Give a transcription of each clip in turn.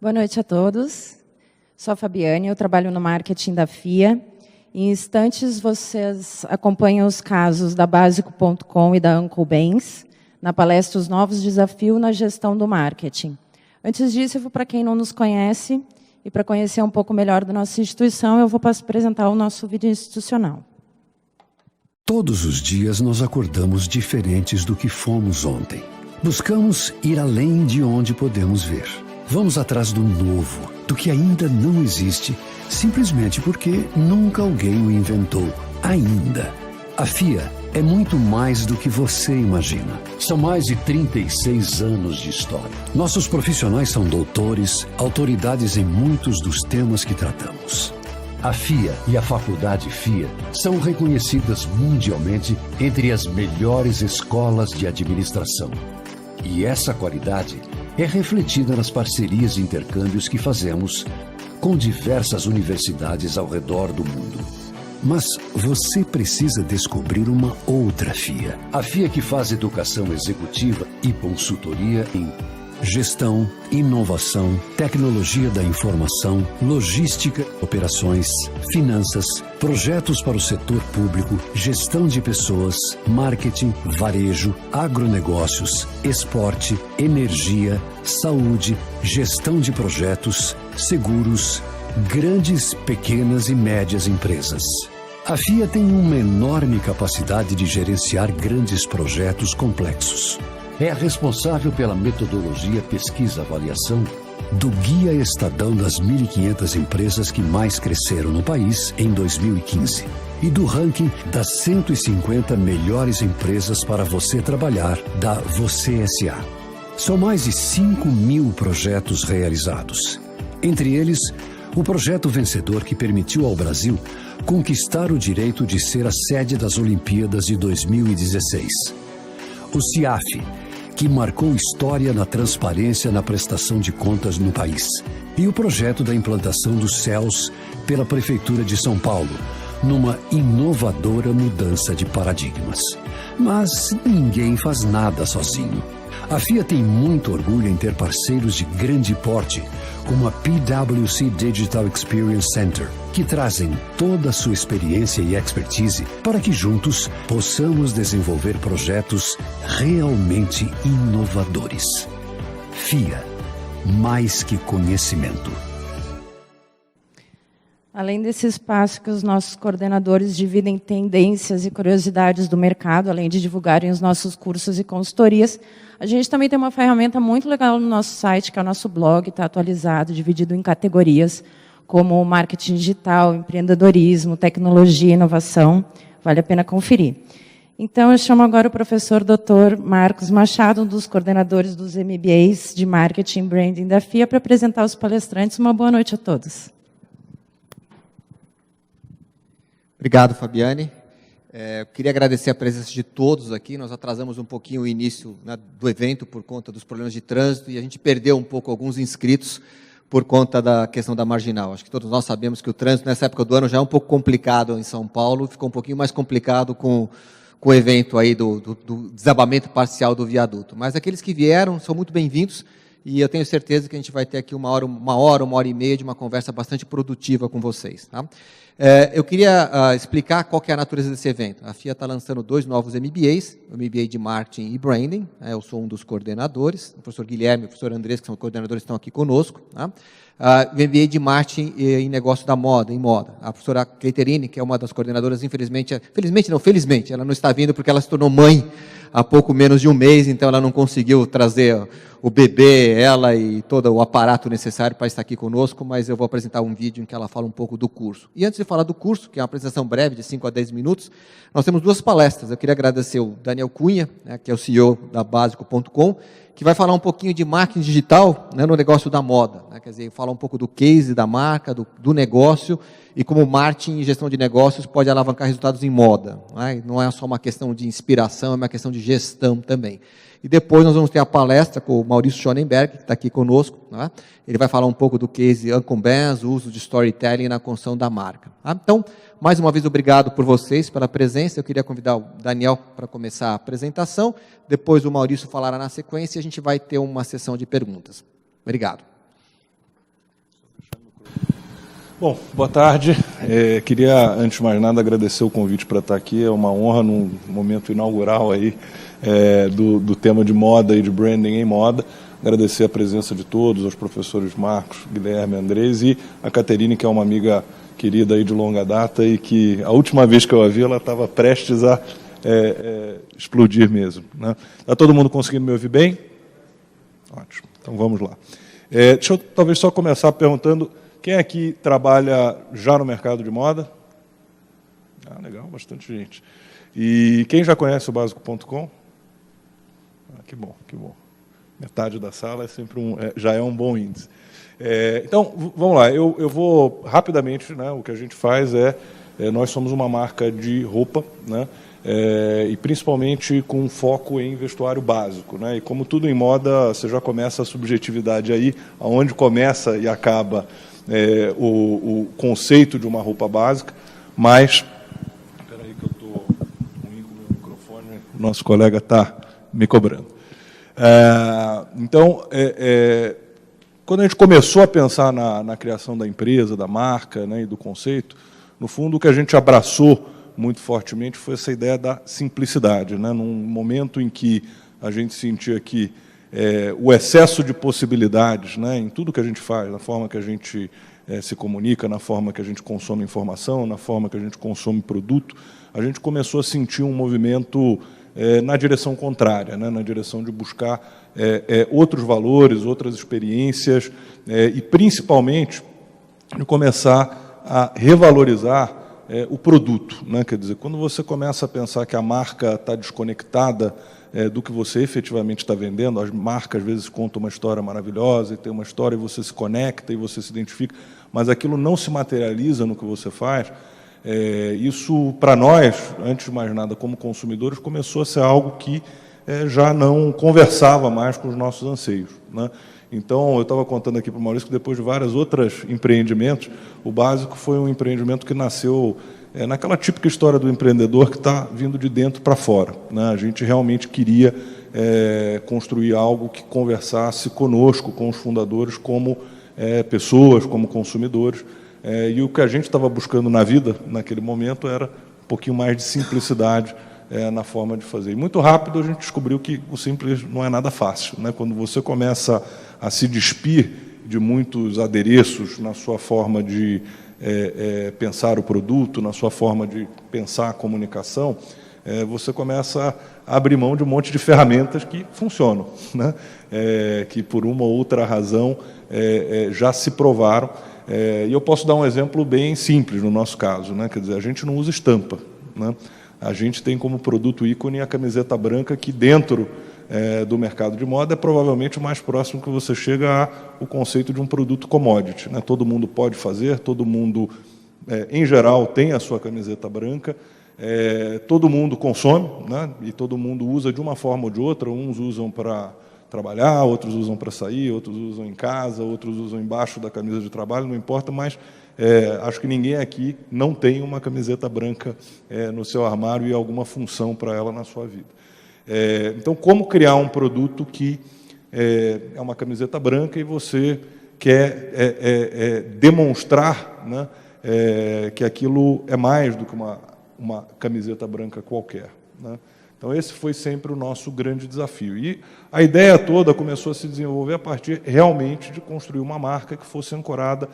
Boa noite a todos. Sou a Fabiane, eu trabalho no marketing da FIA. Em instantes, vocês acompanham os casos da Básico.com e da Uncle Benz, na palestra Os Novos Desafios na Gestão do Marketing. Antes disso, para quem não nos conhece, e para conhecer um pouco melhor da nossa instituição, eu vou apresentar o nosso vídeo institucional. Todos os dias nós acordamos diferentes do que fomos ontem. Buscamos ir além de onde podemos ver. Vamos atrás do novo, do que ainda não existe, simplesmente porque nunca alguém o inventou, ainda. A FIA é muito mais do que você imagina. São mais de 36 anos de história. Nossos profissionais são doutores, autoridades em muitos dos temas que tratamos. A FIA e a Faculdade FIA são reconhecidas mundialmente entre as melhores escolas de administração. E essa qualidade é refletida nas parcerias e intercâmbios que fazemos com diversas universidades ao redor do mundo. Mas você precisa descobrir uma outra FIA. A FIA que faz educação executiva e consultoria em gestão, inovação, tecnologia da informação, logística, operações, finanças, projetos para o setor público, gestão de pessoas, marketing, varejo, agronegócios, esporte, energia, saúde, gestão de projetos, seguros, grandes, pequenas e médias empresas. A FIA tem uma enorme capacidade de gerenciar grandes projetos complexos. É a responsável pela metodologia pesquisa-avaliação do Guia Estadão das 1.500 empresas que mais cresceram no país em 2015 e do ranking das 150 melhores empresas para você trabalhar da Você S.A. São mais de 5.000 projetos realizados. Entre eles, o projeto vencedor que permitiu ao Brasil conquistar o direito de ser a sede das Olimpíadas de 2016. O CIAF, que marcou história na transparência na prestação de contas no país. E o projeto da implantação dos céus pela Prefeitura de São Paulo, numa inovadora mudança de paradigmas. Mas ninguém faz nada sozinho. A FIA tem muito orgulho em ter parceiros de grande porte, como a PwC Digital Experience Center, que trazem toda a sua experiência e expertise para que juntos possamos desenvolver projetos realmente inovadores. FIA, mais que conhecimento. Além desse espaço que os nossos coordenadores dividem tendências e curiosidades do mercado, além de divulgarem os nossos cursos e consultorias, a gente também tem uma ferramenta muito legal no nosso site, que é o nosso blog, está atualizado, dividido em categorias, como marketing digital, empreendedorismo, tecnologia e inovação. Vale a pena conferir. Então, eu chamo agora o professor Dr. Marcos Machado, um dos coordenadores dos MBAs de Marketing e Branding da FIA, para apresentar os palestrantes. Uma boa noite a todos. Obrigado, Fabiane. Eu queria agradecer a presença de todos aqui. Nós atrasamos um pouquinho o início, né, do evento por conta dos problemas de trânsito e a gente perdeu um pouco alguns inscritos por conta da questão da marginal. Acho que todos nós sabemos que o trânsito nessa época do ano já é um pouco complicado em São Paulo, ficou um pouquinho mais complicado com o evento aí do desabamento parcial do viaduto. Mas aqueles que vieram são muito bem-vindos e eu tenho certeza que a gente vai ter aqui uma hora e meia de uma conversa bastante produtiva com vocês. Tá? Eu queria explicar qual que é a natureza desse evento. A FIA está lançando 2 novos MBAs, o MBA de Marketing e Branding, eu sou um dos coordenadores, o professor Guilherme e o professor Andrés, que são coordenadores, estão aqui conosco. Tá? O MBA de Marketing em Negócio da Moda, em Moda. A professora Cleiterini, que é uma das coordenadoras, felizmente, ela não está vindo porque ela se tornou mãe há pouco menos de um mês, então ela não conseguiu trazer o bebê, ela e todo o aparato necessário para estar aqui conosco, mas eu vou apresentar um vídeo em que ela fala um pouco do curso. E antes de falar do curso, que é uma apresentação breve, de 5 a 10 minutos, nós temos 2 palestras. Eu queria agradecer o Daniel Cunha, né, que é o CEO da Básico.com, que vai falar um pouquinho de marketing digital, né, no negócio da moda. Né, quer dizer, falar um pouco do case da marca, do negócio, e como marketing e gestão de negócios pode alavancar resultados em moda. Né? Não é só uma questão de inspiração, é uma questão de gestão também. E depois nós vamos ter a palestra com o Maurício Schonenberg, que está aqui conosco. Né? Ele vai falar um pouco do case Uncle Benz, o uso de storytelling na construção da marca. Tá? Então, mais uma vez, obrigado por vocês, pela presença. Eu queria convidar o Daniel para começar a apresentação. Depois o Maurício falará na sequência e a gente vai ter uma sessão de perguntas. Obrigado. Bom, boa tarde. Queria, antes de mais nada, agradecer o convite para estar aqui. É uma honra num momento inaugural aí, do tema de moda e de branding em moda. Agradecer a presença de todos, aos professores Marcos, Guilherme, Andrés e a Caterine, que é uma amiga querida aí de longa data e que a última vez que eu a vi, ela estava prestes a explodir mesmo, né? Está todo mundo conseguindo me ouvir bem? Ótimo. Então vamos lá. Deixa eu talvez só começar perguntando: quem aqui trabalha já no mercado de moda? Ah, legal, bastante gente. E quem já conhece o Básico.com? Ah, que bom, que bom. Metade da sala é sempre já é um bom índice. Então, vamos lá, eu vou rapidamente, né, o que a gente faz nós somos uma marca de roupa, né, e principalmente com foco em vestuário básico, né, e como tudo em moda, você já começa a subjetividade aí, aonde começa e acaba o conceito de uma roupa básica, mas... Espera aí que eu estou ruim com o meu microfone, o nosso colega está me cobrando. Então, quando a gente começou a pensar na criação da empresa, da marca, né, e do conceito, no fundo o que a gente abraçou muito fortemente foi essa ideia da simplicidade, né, num momento em que a gente sentia que o excesso de possibilidades, né, em tudo que a gente faz, na forma que a gente se comunica, na forma que a gente consome informação, na forma que a gente consome produto, a gente começou a sentir um movimento na direção contrária, né, na direção de buscar outros valores, outras experiências e, principalmente, de começar a revalorizar o produto, né? Quer dizer, quando você começa a pensar que a marca está desconectada do que você efetivamente está vendendo, as marcas às vezes contam uma história maravilhosa e tem uma história e você se conecta e você se identifica, mas aquilo não se materializa no que você faz. Isso, para nós, antes de mais nada, como consumidores, começou a ser algo que já não conversava mais com os nossos anseios, né? Então, eu estava contando aqui para o Maurício que depois de vários outros empreendimentos, o Básico foi um empreendimento que nasceu naquela típica história do empreendedor que está vindo de dentro para fora, né? A gente realmente queria construir algo que conversasse conosco, com os fundadores, como pessoas, como consumidores, e o que a gente estava buscando na vida, naquele momento, era um pouquinho mais de simplicidade na forma de fazer. E muito rápido a gente descobriu que o simples não é nada fácil, né? Quando você começa a se despir de muitos adereços na sua forma de pensar o produto, na sua forma de pensar a comunicação, você começa a abrir mão de um monte de ferramentas que funcionam, né? Que por uma ou outra razão já se provaram. E eu posso dar um exemplo bem simples no nosso caso, né? Quer dizer, a gente não usa estampa, né? A gente tem como produto ícone a camiseta branca, que dentro do mercado de moda é provavelmente o mais próximo que você chega ao conceito de um produto commodity, né? Todo mundo pode fazer, todo mundo, em geral, tem a sua camiseta branca, todo mundo consome, né? E todo mundo usa de uma forma ou de outra. Uns usam para trabalhar, outros usam para sair, outros usam em casa, outros usam embaixo da camisa de trabalho, não importa, mas acho que ninguém aqui não tem uma camiseta branca no seu armário e alguma função para ela na sua vida. Então, como criar um produto que é uma camiseta branca e você quer demonstrar, né, que aquilo é mais do que uma camiseta branca qualquer, né? Então, esse foi sempre o nosso grande desafio. E a ideia toda começou a se desenvolver a partir, realmente, de construir uma marca que fosse ancorada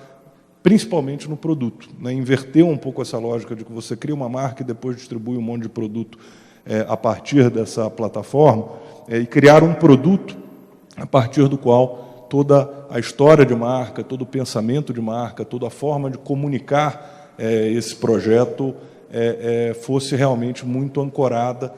principalmente no produto, né? Inverter um pouco essa lógica de que você cria uma marca e depois distribui um monte de produto a partir dessa plataforma, e criar um produto a partir do qual toda a história de marca, todo o pensamento de marca, toda a forma de comunicar esse projeto fosse realmente muito ancorada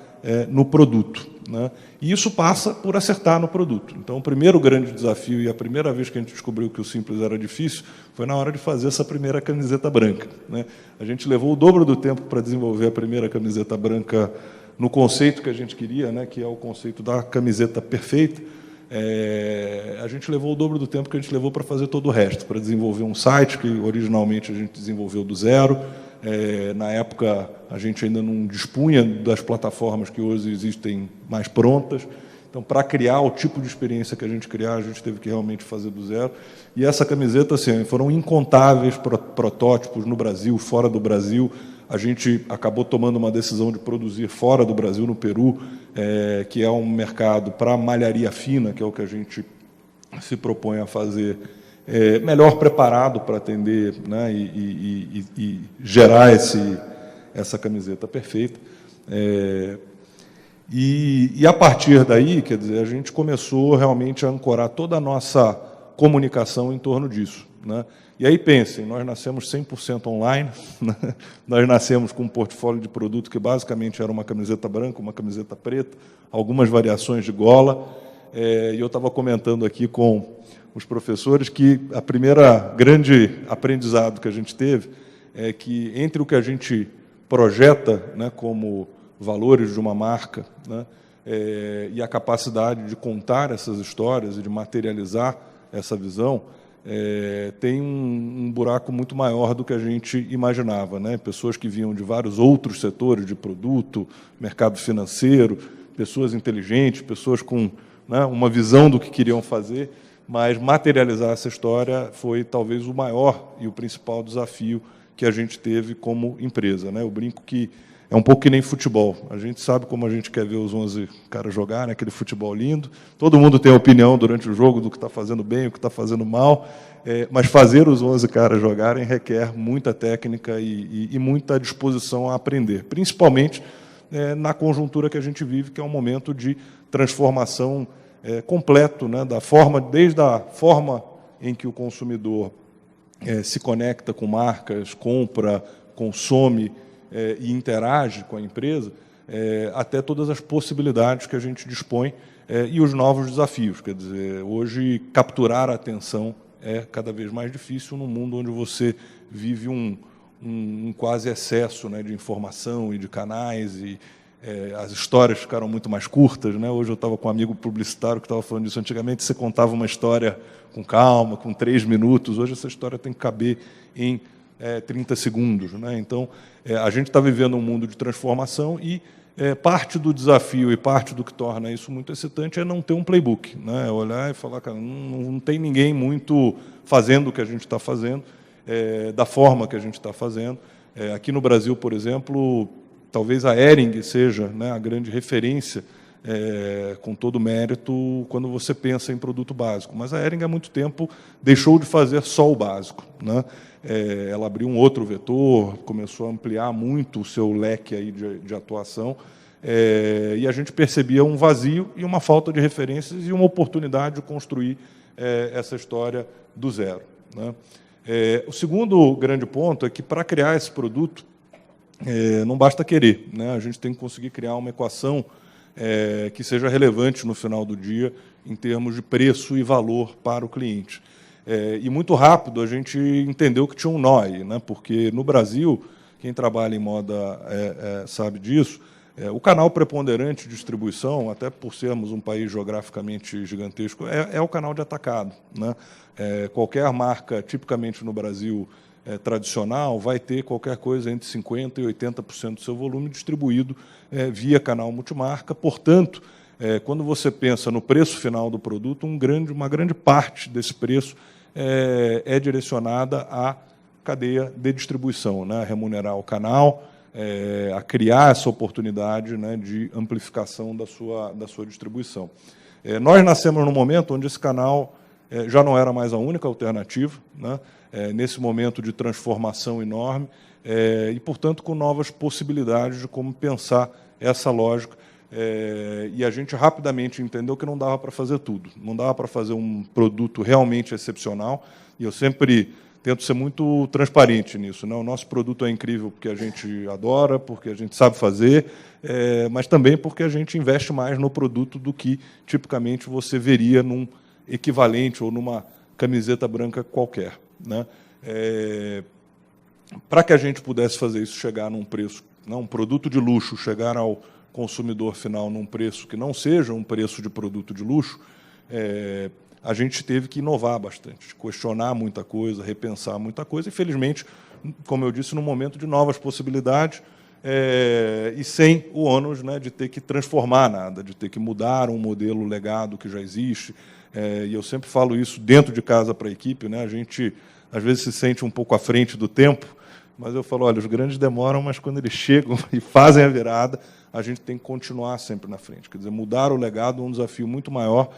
no produto, né? E isso passa por acertar no produto. Então, o primeiro grande desafio e a primeira vez que a gente descobriu que o simples era difícil foi na hora de fazer essa primeira camiseta branca, né? A gente levou o dobro do tempo para desenvolver a primeira camiseta branca no conceito que a gente queria, né, que é o conceito da camiseta perfeita. A gente levou o dobro do tempo que a gente levou para fazer todo o resto, para desenvolver um site que originalmente a gente desenvolveu do zero. Na época, a gente ainda não dispunha das plataformas que hoje existem mais prontas. Então, para criar o tipo de experiência que a gente criar, a gente teve que realmente fazer do zero. E essa camiseta, assim, foram incontáveis protótipos no Brasil, fora do Brasil. A gente acabou tomando uma decisão de produzir fora do Brasil, no Peru, que é um mercado para malharia fina, que é o que a gente se propõe a fazer, melhor preparado para atender, né, e gerar essa camiseta perfeita. E a partir daí, quer dizer, a gente começou realmente a ancorar toda a nossa comunicação em torno disso, né? E aí pensem, nós nascemos 100% online, né? Nós nascemos com um portfólio de produto que basicamente era uma camiseta branca, uma camiseta preta, algumas variações de gola, e eu estava comentando aqui com os professores que a primeira grande aprendizado que a gente teve é que entre o que a gente projeta, né, como valores de uma marca, né, e a capacidade de contar essas histórias e de materializar essa visão, tem um buraco muito maior do que a gente imaginava, né? Pessoas que vinham de vários outros setores de produto, mercado financeiro, pessoas inteligentes, pessoas com, né, uma visão do que queriam fazer, mas materializar essa história foi talvez o maior e o principal desafio que a gente teve como empresa, né? Eu brinco que é um pouco que nem futebol. A gente sabe como a gente quer ver os 11 caras jogar, né? Aquele futebol lindo. Todo mundo tem opinião durante o jogo do que está fazendo bem, o que está fazendo mal, mas fazer os 11 caras jogarem requer muita técnica e muita disposição a aprender, principalmente na conjuntura que a gente vive, que é um momento de transformação completo, né? Desde a forma em que o consumidor se conecta com marcas, compra, consome, e interage com a empresa, até todas as possibilidades que a gente dispõe e os novos desafios. Quer dizer, hoje, capturar a atenção é cada vez mais difícil num mundo onde você vive um quase excesso, né, de informação e de canais, e as histórias ficaram muito mais curtas, né? Hoje eu estava com um amigo publicitário que estava falando disso. Antigamente você contava uma história com calma, com 3 minutos. Hoje essa história tem que caber em 30 segundos, né? Então, a gente está vivendo um mundo de transformação e parte do desafio e parte do que torna isso muito excitante é não ter um playbook, né? Olhar e falar, cara, não tem ninguém muito fazendo o que a gente está fazendo, da forma que a gente está fazendo. Aqui no Brasil, por exemplo, talvez a Hering seja, né, a grande referência, com todo o mérito, quando você pensa em produto básico. Mas a Hering, há muito tempo, deixou de fazer só o básico, né? Ela abriu um outro vetor, começou a ampliar muito o seu leque aí de atuação, e a gente percebia um vazio e uma falta de referências e uma oportunidade de construir essa história do zero, né? O segundo grande ponto é que, para criar esse produto, não basta querer, né? A gente tem que conseguir criar uma equação que seja relevante no final do dia em termos de preço e valor para o cliente. E muito rápido a gente entendeu que tinha um nó aí, né? Porque no Brasil, quem trabalha em moda sabe disso, o canal preponderante de distribuição, até por sermos um país geograficamente gigantesco, é o canal de atacado, né? Qualquer marca, tipicamente no Brasil, tradicional, vai ter qualquer coisa entre 50% e 80% do seu volume distribuído via canal multimarca. Portanto, quando você pensa no preço final do produto, uma grande parte desse preço é direcionada à cadeia de distribuição, né? A remunerar o canal, a criar essa oportunidade, né, de amplificação da sua distribuição. Nós nascemos num momento onde esse canal já não era mais a única alternativa, né? Nesse momento de transformação enorme, e, portanto, com novas possibilidades de como pensar essa lógica. E a gente rapidamente entendeu que não dava para fazer tudo, não dava para fazer um produto realmente excepcional, e eu sempre tento ser muito transparente nisso, né? O nosso produto é incrível porque a gente adora, porque a gente sabe fazer, mas também porque a gente investe mais no produto do que, tipicamente, você veria num equivalente ou numa camiseta branca qualquer, né? Para que a gente pudesse fazer isso chegar num preço, não, um produto de luxo, chegar ao consumidor final num preço que não seja um preço de produto de luxo, a gente teve que inovar bastante, questionar muita coisa, repensar muita coisa, e, felizmente, como eu disse, num momento de novas possibilidades, e sem o ônus, né, de ter que transformar nada, de ter que mudar um modelo legado que já existe. E eu sempre falo isso dentro de casa para a equipe, né? A gente, às vezes, se sente um pouco à frente do tempo, mas eu falo, olha, os grandes demoram, mas quando eles chegam e fazem a virada, a gente tem que continuar sempre na frente. Quer dizer, mudar o legado é um desafio muito maior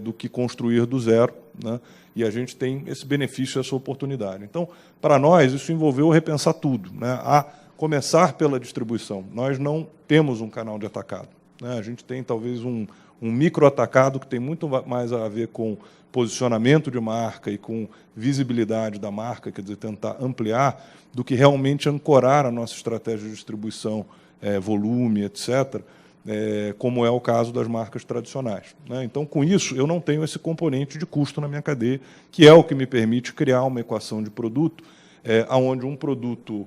do que construir do zero, né? E a gente tem esse benefício, essa oportunidade. Então, para nós, isso envolveu repensar tudo, né? A começar pela distribuição. Nós não temos um canal de atacado, né? A gente tem, talvez, um micro-atacado que tem muito mais a ver com posicionamento de marca e com visibilidade da marca, quer dizer, tentar ampliar, do que realmente ancorar a nossa estratégia de distribuição, volume, etc., como é o caso das marcas tradicionais, né? Então, com isso, eu não tenho esse componente de custo na minha cadeia, que é o que me permite criar uma equação de produto, onde um produto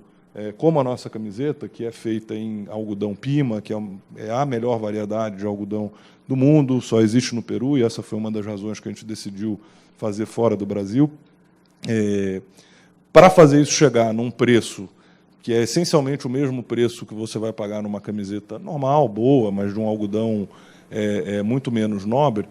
como a nossa camiseta, que é feita em algodão Pima, que é a melhor variedade de algodão do mundo, só existe no Peru, e essa foi uma das razões que a gente decidiu fazer fora do Brasil. Para fazer isso chegar num preço que é essencialmente o mesmo preço que você vai pagar numa camiseta normal, boa, mas de um algodão muito menos nobre,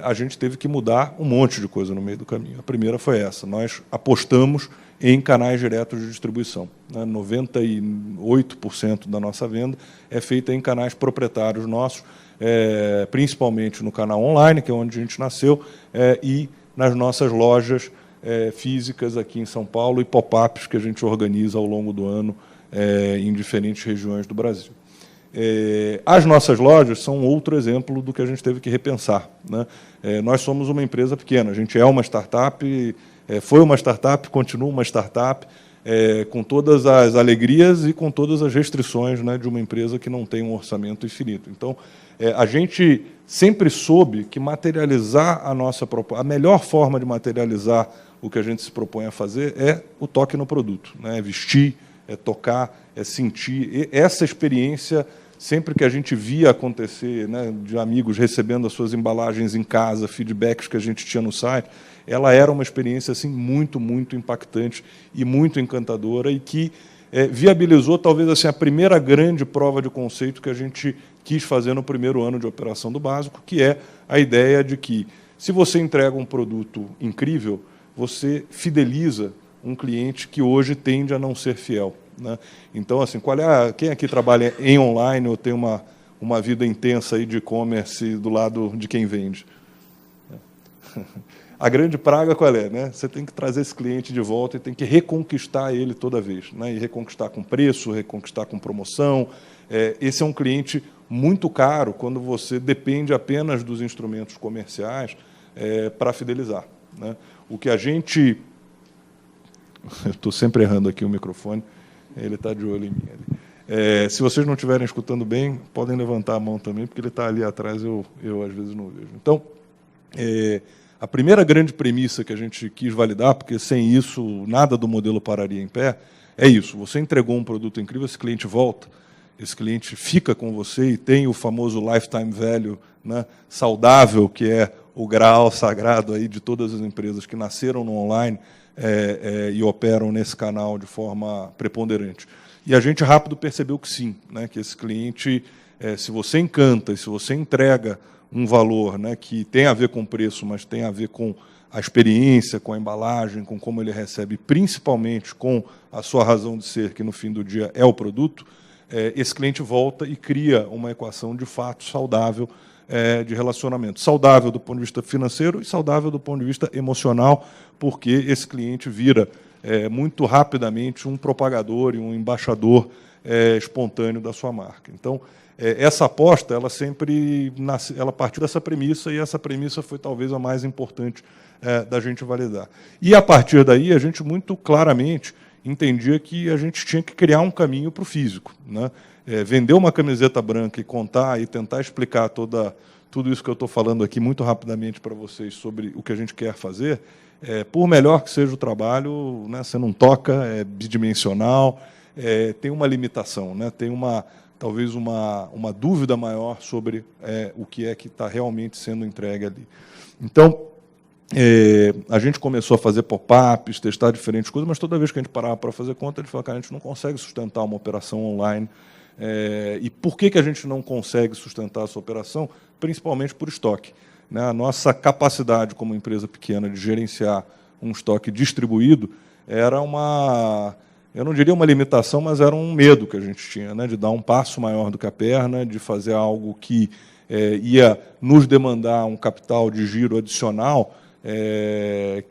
a gente teve que mudar um monte de coisa no meio do caminho. A primeira foi essa: nós apostamos em canais diretos de distribuição, né? 98% da nossa venda é feita em canais proprietários nossos, principalmente no canal online, que é onde a gente nasceu, e nas nossas lojas físicas aqui em São Paulo e pop-ups que a gente organiza ao longo do ano em diferentes regiões do Brasil. As nossas lojas são outro exemplo do que a gente teve que repensar, né? Nós somos uma empresa pequena, a gente é uma startup, foi uma startup, continua uma startup, com todas as alegrias e com todas as restrições, né, de uma empresa que não tem um orçamento infinito. Então, a gente sempre soube que materializar a melhor forma de materializar o que a gente se propõe a fazer é o toque no produto, né? É vestir, é tocar, é sentir. E essa experiência, sempre que a gente via acontecer, né, de amigos recebendo as suas embalagens em casa, feedbacks que a gente tinha no site, ela era uma experiência assim, muito, muito impactante e muito encantadora, e que viabilizou, talvez, assim, a primeira grande prova de conceito que a gente quis fazer no primeiro ano de operação do Básico, que é a ideia de que, se você entrega um produto incrível, você fideliza um cliente que hoje tende a não ser fiel, né? Então, assim, quem aqui trabalha em online ou tem uma vida intensa aí de e-commerce do lado de quem vende? A grande praga qual é, né? Você tem que trazer esse cliente de volta e tem que reconquistar ele toda vez, né? E reconquistar com preço, reconquistar com promoção. Esse é um cliente muito caro quando você depende apenas dos instrumentos comerciais para fidelizar, né? O que a gente... Eu estou sempre errando aqui o microfone, ele está de olho em mim ali. Se vocês não estiverem escutando bem, podem levantar a mão também, porque ele está ali atrás, eu às vezes não vejo. Então, a primeira grande premissa que a gente quis validar, porque sem isso nada do modelo pararia em pé, é isso: você entregou um produto incrível, esse cliente volta, esse cliente fica com você e tem o famoso lifetime value, né, saudável, que é o graal sagrado aí de todas as empresas que nasceram no online e operam nesse canal de forma preponderante. E a gente rápido percebeu que sim, né, que esse cliente, se você encanta e se você entrega um valor, né, que tem a ver com o preço, mas tem a ver com a experiência, com a embalagem, com como ele recebe, principalmente com a sua razão de ser, que no fim do dia é o produto, esse cliente volta e cria uma equação de fato saudável de relacionamento. Saudável do ponto de vista financeiro e saudável do ponto de vista emocional, porque esse cliente vira muito rapidamente um propagador e um embaixador espontâneo da sua marca. Então, essa aposta, ela sempre ela partiu dessa premissa, e essa premissa foi talvez a mais importante da gente validar. E, a partir daí, a gente muito claramente entendia que a gente tinha que criar um caminho para o físico, né? Vender uma camiseta branca e contar e tentar explicar tudo isso que eu estou falando aqui muito rapidamente para vocês sobre o que a gente quer fazer, por melhor que seja o trabalho, né, você não toca, é bidimensional, tem uma limitação, né, tem talvez uma dúvida maior sobre o que é que está realmente sendo entregue ali. Então, a gente começou a fazer pop-ups, testar diferentes coisas, mas toda vez que a gente parava para fazer conta, a gente falava, cara, a gente não consegue sustentar uma operação online. E por que a gente não consegue sustentar essa operação? Principalmente por estoque, né? A nossa capacidade como empresa pequena de gerenciar um estoque distribuído era uma, eu não diria uma limitação, mas era um medo que a gente tinha, né? De dar um passo maior do que a perna, de fazer algo que ia nos demandar um capital de giro adicional,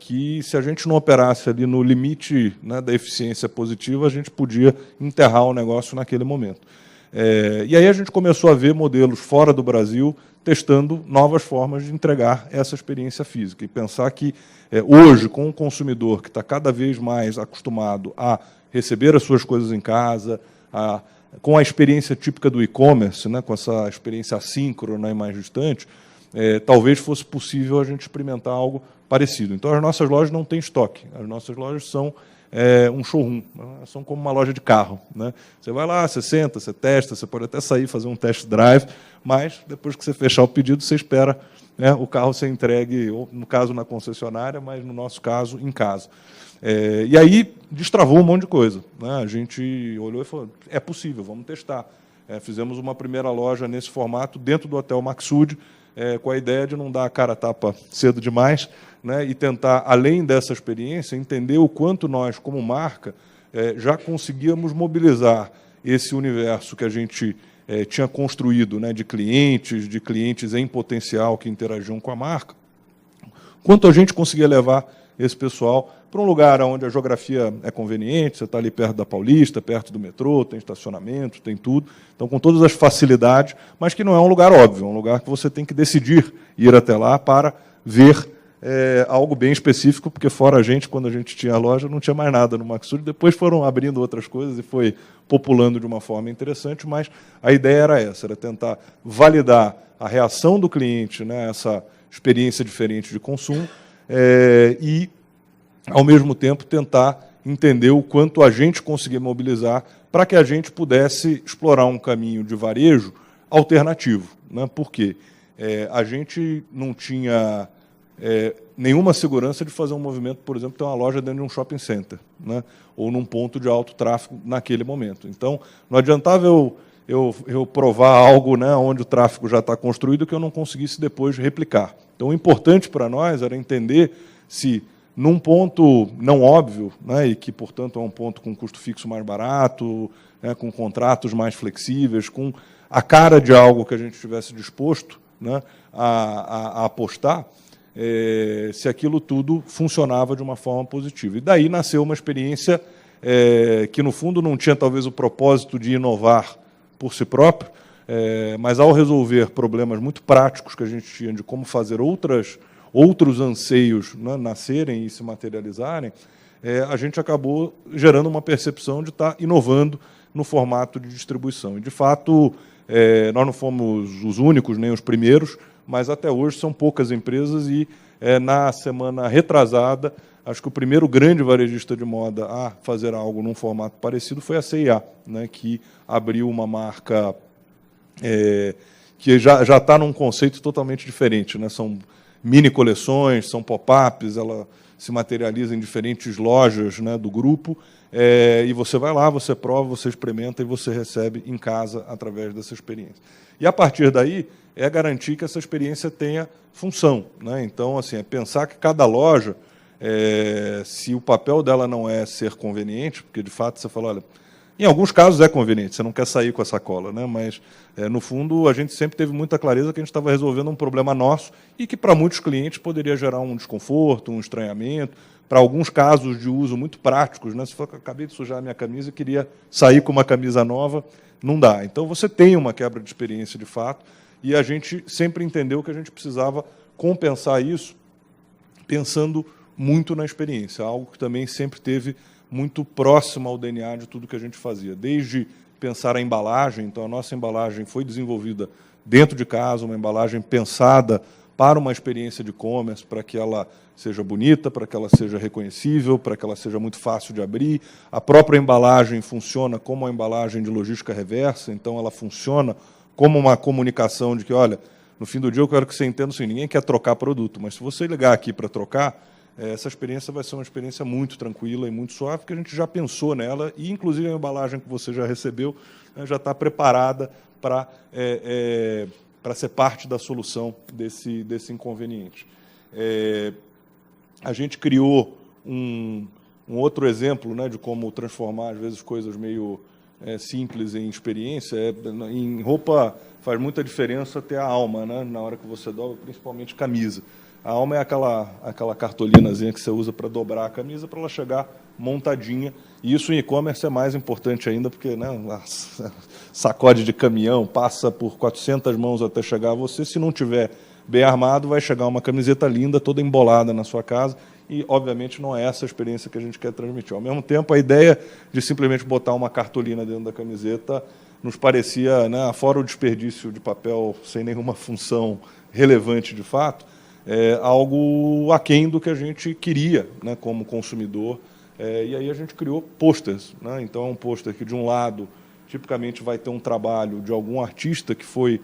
que se a gente não operasse ali no limite, né, da eficiência positiva, a gente podia enterrar o negócio naquele momento. E aí a gente começou a ver modelos fora do Brasil testando novas formas de entregar essa experiência física. E pensar que hoje, com o consumidor que está cada vez mais acostumado a receber as suas coisas em casa, com a experiência típica do e-commerce, né, com essa experiência assíncrona e mais distante, talvez fosse possível a gente experimentar algo parecido. Então, as nossas lojas não têm estoque. As nossas lojas são um showroom, né? São como uma loja de carro, né? Você vai lá, você senta, você testa, você pode até sair fazer um test drive, mas depois que você fechar o pedido, você espera, né, o carro ser entregue, ou, no caso, na concessionária, mas, no nosso caso, em casa. E aí destravou um monte de coisa, né? A gente olhou e falou, é possível, vamos testar. Fizemos uma primeira loja nesse formato dentro do Hotel Maxud, com a ideia de não dar a cara a tapa cedo demais, né, e tentar, além dessa experiência, entender o quanto nós, como marca, já conseguíamos mobilizar esse universo que a gente tinha construído, né, de clientes em potencial que interagiam com a marca, quanto a gente conseguia levar esse pessoal para um lugar onde a geografia é conveniente, você está ali perto da Paulista, perto do metrô, tem estacionamento, tem tudo, então com todas as facilidades, mas que não é um lugar óbvio, é um lugar que você tem que decidir ir até lá para ver algo bem específico, porque fora a gente, quando a gente tinha a loja, não tinha mais nada no Maxud, depois foram abrindo outras coisas e foi populando de uma forma interessante, mas a ideia era essa, era tentar validar a reação do cliente, né, essa experiência diferente de consumo, e, ao mesmo tempo, tentar entender o quanto a gente conseguia mobilizar para que a gente pudesse explorar um caminho de varejo alternativo, né? Porque a gente não tinha nenhuma segurança de fazer um movimento, por exemplo, ter uma loja dentro de um shopping center, né? Ou num ponto de alto tráfego naquele momento. Então, não adiantava eu provar algo, né, onde o tráfego já está construído que eu não conseguisse depois replicar. Então, o importante para nós era entender se, num ponto não óbvio, né, e que, portanto, é um ponto com custo fixo mais barato, né, com contratos mais flexíveis, com a cara de algo que a gente estivesse disposto, né, a apostar, se aquilo tudo funcionava de uma forma positiva. E daí nasceu uma experiência que, no fundo, não tinha, talvez, o propósito de inovar por si próprio, mas, ao resolver problemas muito práticos que a gente tinha de como fazer outros anseios, né, nascerem e se materializarem, a gente acabou gerando uma percepção de estar inovando no formato de distribuição. E, de fato, nós não fomos os únicos, nem os primeiros, mas até hoje são poucas empresas e, na semana retrasada, acho que o primeiro grande varejista de moda a fazer algo num formato parecido foi a C&A, né, que abriu uma marca que já está num conceito totalmente diferente, né? São mini coleções, são pop-ups, ela se materializa em diferentes lojas, né, do grupo, e você vai lá, você prova, você experimenta e você recebe em casa através dessa experiência. E, a partir daí, garantir que essa experiência tenha função, né? Então, assim, pensar que cada loja, se o papel dela não é ser conveniente, porque, de fato, você fala, olha, em alguns casos é conveniente, você não quer sair com a sacola, né? Mas, no fundo, a gente sempre teve muita clareza que a gente estava resolvendo um problema nosso e que, para muitos clientes, poderia gerar um desconforto, um estranhamento, para alguns casos de uso muito práticos, né? Se for, acabei de sujar a minha camisa e queria sair com uma camisa nova, não dá. Então, você tem uma quebra de experiência, de fato, e a gente sempre entendeu que a gente precisava compensar isso pensando muito na experiência, algo que também sempre teve muito próximo ao DNA de tudo que a gente fazia, desde pensar a embalagem. Então, a nossa embalagem foi desenvolvida dentro de casa, uma embalagem pensada para uma experiência de e-commerce, para que ela seja bonita, para que ela seja reconhecível, para que ela seja muito fácil de abrir. A própria embalagem funciona como uma embalagem de logística reversa, então ela funciona como uma comunicação de que, olha, no fim do dia eu quero que você entenda assim, ninguém quer trocar produto, mas se você ligar aqui para trocar, essa experiência vai ser uma experiência muito tranquila e muito suave, porque a gente já pensou nela, e inclusive a embalagem que você já recebeu já está preparada para ser parte da solução desse inconveniente. A gente criou um outro exemplo, né, de como transformar, às vezes, coisas meio simples em experiência. Em roupa faz muita diferença ter a alma, né, na hora que você dobra, principalmente camisa. A alma é aquela cartolinazinha que você usa para dobrar a camisa para ela chegar montadinha. E isso em e-commerce é mais importante ainda, porque, né, sacode de caminhão, passa por 400 mãos até chegar a você. Se não tiver bem armado, vai chegar uma camiseta linda, toda embolada na sua casa. E, obviamente, não é essa a experiência que a gente quer transmitir. Ao mesmo tempo, a ideia de simplesmente botar uma cartolina dentro da camiseta nos parecia, né, fora o desperdício de papel sem nenhuma função relevante de fato, algo aquém do que a gente queria, né, como consumidor. E aí a gente criou posters, né? Então, é um pôster que, de um lado, tipicamente vai ter um trabalho de algum artista que foi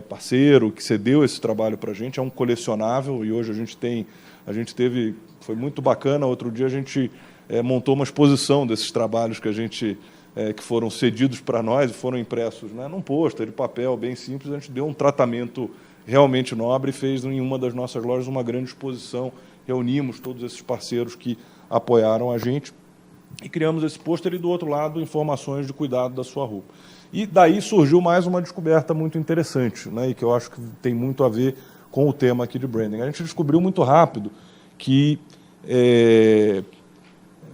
parceiro, que cedeu esse trabalho para a gente, é um colecionável, e hoje a gente teve, foi muito bacana, outro dia a gente montou uma exposição desses trabalhos que foram cedidos para nós e foram impressos, né, num pôster de papel bem simples. A gente deu um tratamento realmente nobre e fez em uma das nossas lojas uma grande exposição, reunimos todos esses parceiros que apoiaram a gente e criamos esse pôster, e do outro lado informações de cuidado da sua roupa. E daí surgiu mais uma descoberta muito interessante, né, e que eu acho que tem muito a ver com o tema aqui de branding. A gente descobriu muito rápido que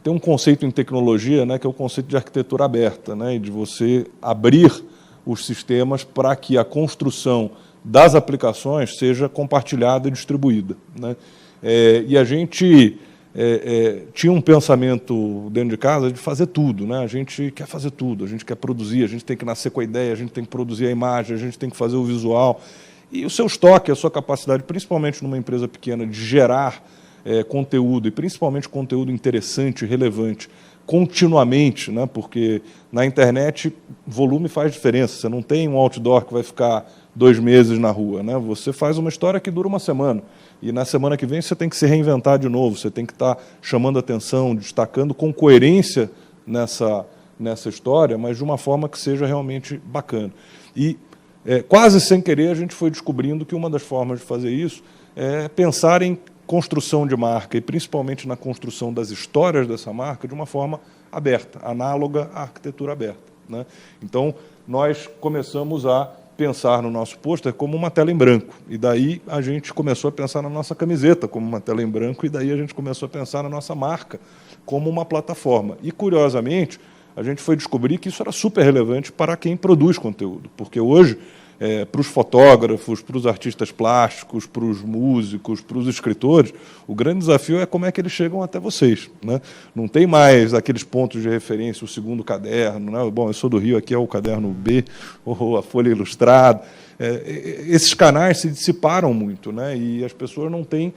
tem um conceito em tecnologia, né, que é o conceito de arquitetura aberta, né, e de você abrir os sistemas para que a construção das aplicações seja compartilhada e distribuída, né. E a gente tinha um pensamento dentro de casa de fazer tudo, né? A gente quer fazer tudo, a gente quer produzir, a gente tem que nascer com a ideia, a gente tem que produzir a imagem, a gente tem que fazer o visual. E o seu estoque, a sua capacidade, principalmente numa empresa pequena, de gerar conteúdo, e principalmente conteúdo interessante, relevante, continuamente, né? Porque na internet volume faz diferença. Você não tem um outdoor que vai ficar 2 meses na rua, né? Você faz uma história que dura uma semana, e na semana que vem você tem que se reinventar de novo, você tem que estar chamando atenção, destacando com coerência nessa história, mas de uma forma que seja realmente bacana. E quase sem querer a gente foi descobrindo que uma das formas de fazer isso é pensar em construção de marca, e principalmente na construção das histórias dessa marca, de uma forma aberta, análoga à arquitetura aberta, né? Então, nós começamos a pensar no nosso pôster como uma tela em branco, e daí a gente começou a pensar na nossa camiseta como uma tela em branco, e daí a gente começou a pensar na nossa marca como uma plataforma. E, curiosamente, a gente foi descobrir que isso era super relevante para quem produz conteúdo, porque hoje, para os fotógrafos, para os artistas plásticos, para os músicos, para os escritores, o grande desafio é como é que eles chegam até vocês, né? Não tem mais aqueles pontos de referência, o segundo caderno, né? Bom, eu sou do Rio, aqui é o caderno B, ou a Folha Ilustrada. Esses canais se dissiparam muito, né? E as pessoas não têm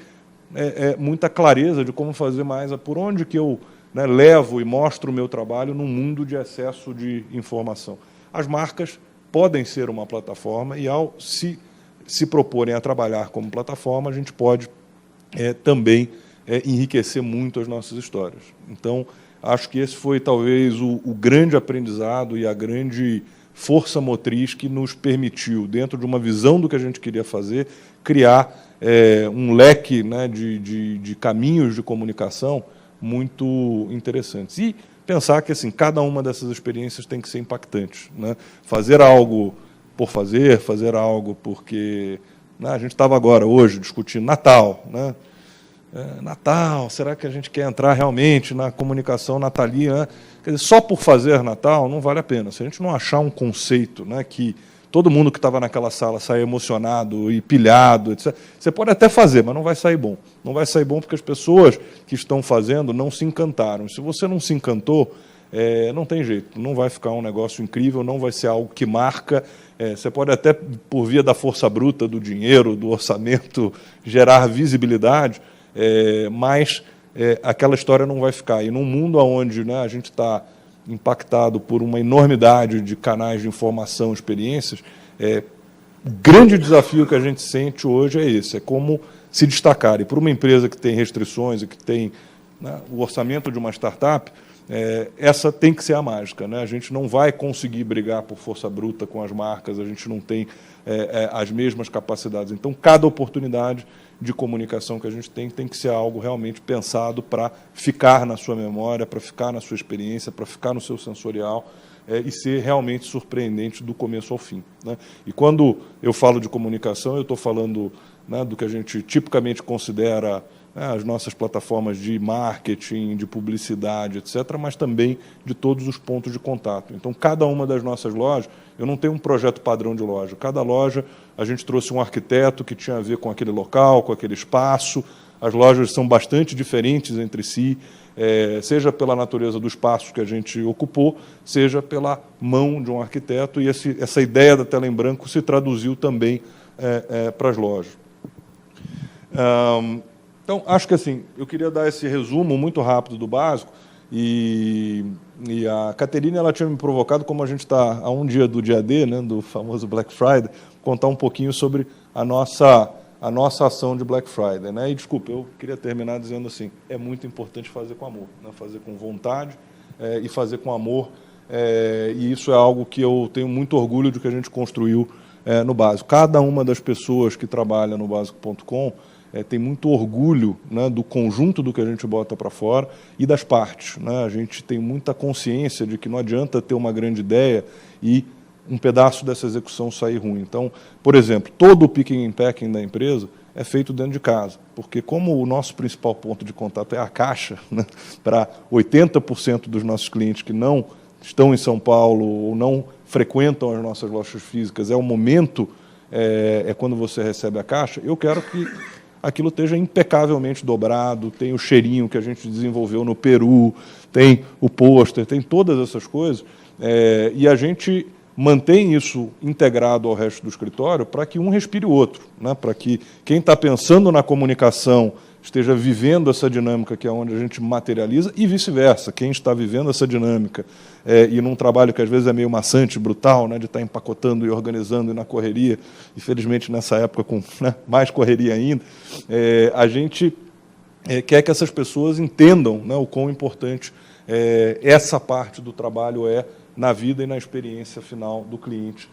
muita clareza de como fazer mais, por onde que eu, né, levo e mostro o meu trabalho num mundo de excesso de informação. As marcas podem ser uma plataforma, e ao se proporem a trabalhar como plataforma, a gente pode também enriquecer muito as nossas histórias. Então, acho que esse foi talvez o grande aprendizado e a grande força motriz que nos permitiu, dentro de uma visão do que a gente queria fazer, criar um leque, né, de caminhos de comunicação muito interessantes. E pensar que, assim, cada uma dessas experiências tem que ser impactante, né? Fazer algo por fazer algo porque, né, a gente estava agora, hoje, discutindo Natal, né? Natal, será que a gente quer entrar realmente na comunicação natalina, né? Quer dizer, só por fazer Natal não vale a pena. Se a gente não achar um conceito, né, que todo mundo que estava naquela sala saia emocionado e pilhado, etc. Você pode até fazer, mas não vai sair bom. Não vai sair bom porque as pessoas que estão fazendo não se encantaram. Se você não se encantou, não tem jeito. Não vai ficar um negócio incrível, não vai ser algo que marca. Você pode até, por via da força bruta, do dinheiro, do orçamento, gerar visibilidade, mas aquela história não vai ficar. E num mundo onde, né, a gente está impactado por uma enormidade de canais de informação, experiências, O grande desafio que a gente sente hoje é esse, é como se destacar. E para uma empresa que tem restrições e que tem, né, o orçamento de uma startup, essa tem que ser a mágica, né? A gente não vai conseguir brigar por força bruta com as marcas, a gente não tem as mesmas capacidades. Então, cada oportunidade de comunicação que a gente tem que ser algo realmente pensado para ficar na sua memória, para ficar na sua experiência, para ficar no seu sensorial, e ser realmente surpreendente do começo ao fim, né? E quando eu falo de comunicação, eu estou falando, né, do que a gente tipicamente considera, né, as nossas plataformas de marketing, de publicidade, etc., mas também de todos os pontos de contato. Então, cada uma das nossas lojas, eu não tenho um projeto padrão de loja. Cada loja, a gente trouxe um arquiteto que tinha a ver com aquele local, com aquele espaço. As lojas são bastante diferentes entre si, seja pela natureza do espaço que a gente ocupou, seja pela mão de um arquiteto, e essa ideia da tela em branco se traduziu também para as lojas. Então, acho que assim, eu queria dar esse resumo muito rápido do básico, e a Caterine, ela tinha me provocado, como a gente está a um dia do dia D, né, do famoso Black Friday, contar um pouquinho sobre a nossa ação de Black Friday, né? E, desculpa, eu queria terminar dizendo assim, é muito importante fazer com amor, né? Fazer com vontade e fazer com amor, e isso é algo que eu tenho muito orgulho de que a gente construiu no Básico. Cada uma das pessoas que trabalha no Básico.com tem muito orgulho, né, do conjunto do que a gente bota para fora e das partes, né? A gente tem muita consciência de que não adianta ter uma grande ideia e um pedaço dessa execução sair ruim. Então, por exemplo, todo o picking and packing da empresa é feito dentro de casa, porque como o nosso principal ponto de contato é a caixa, né, para 80% dos nossos clientes que não estão em São Paulo ou não frequentam as nossas lojas físicas, é o momento, quando você recebe a caixa, eu quero que aquilo esteja impecavelmente dobrado, tem o cheirinho que a gente desenvolveu no Peru, tem o pôster, tem todas essas coisas, e a gente mantém isso integrado ao resto do escritório para que um respire o outro, né? Para que quem está pensando na comunicação esteja vivendo essa dinâmica que é onde a gente materializa e vice-versa, quem está vivendo essa dinâmica e num trabalho que às vezes é meio maçante, brutal, né, de estar empacotando e organizando e na correria, infelizmente nessa época com, né, mais correria ainda, a gente quer que essas pessoas entendam, né, o quão importante essa parte do trabalho é na vida e na experiência final do cliente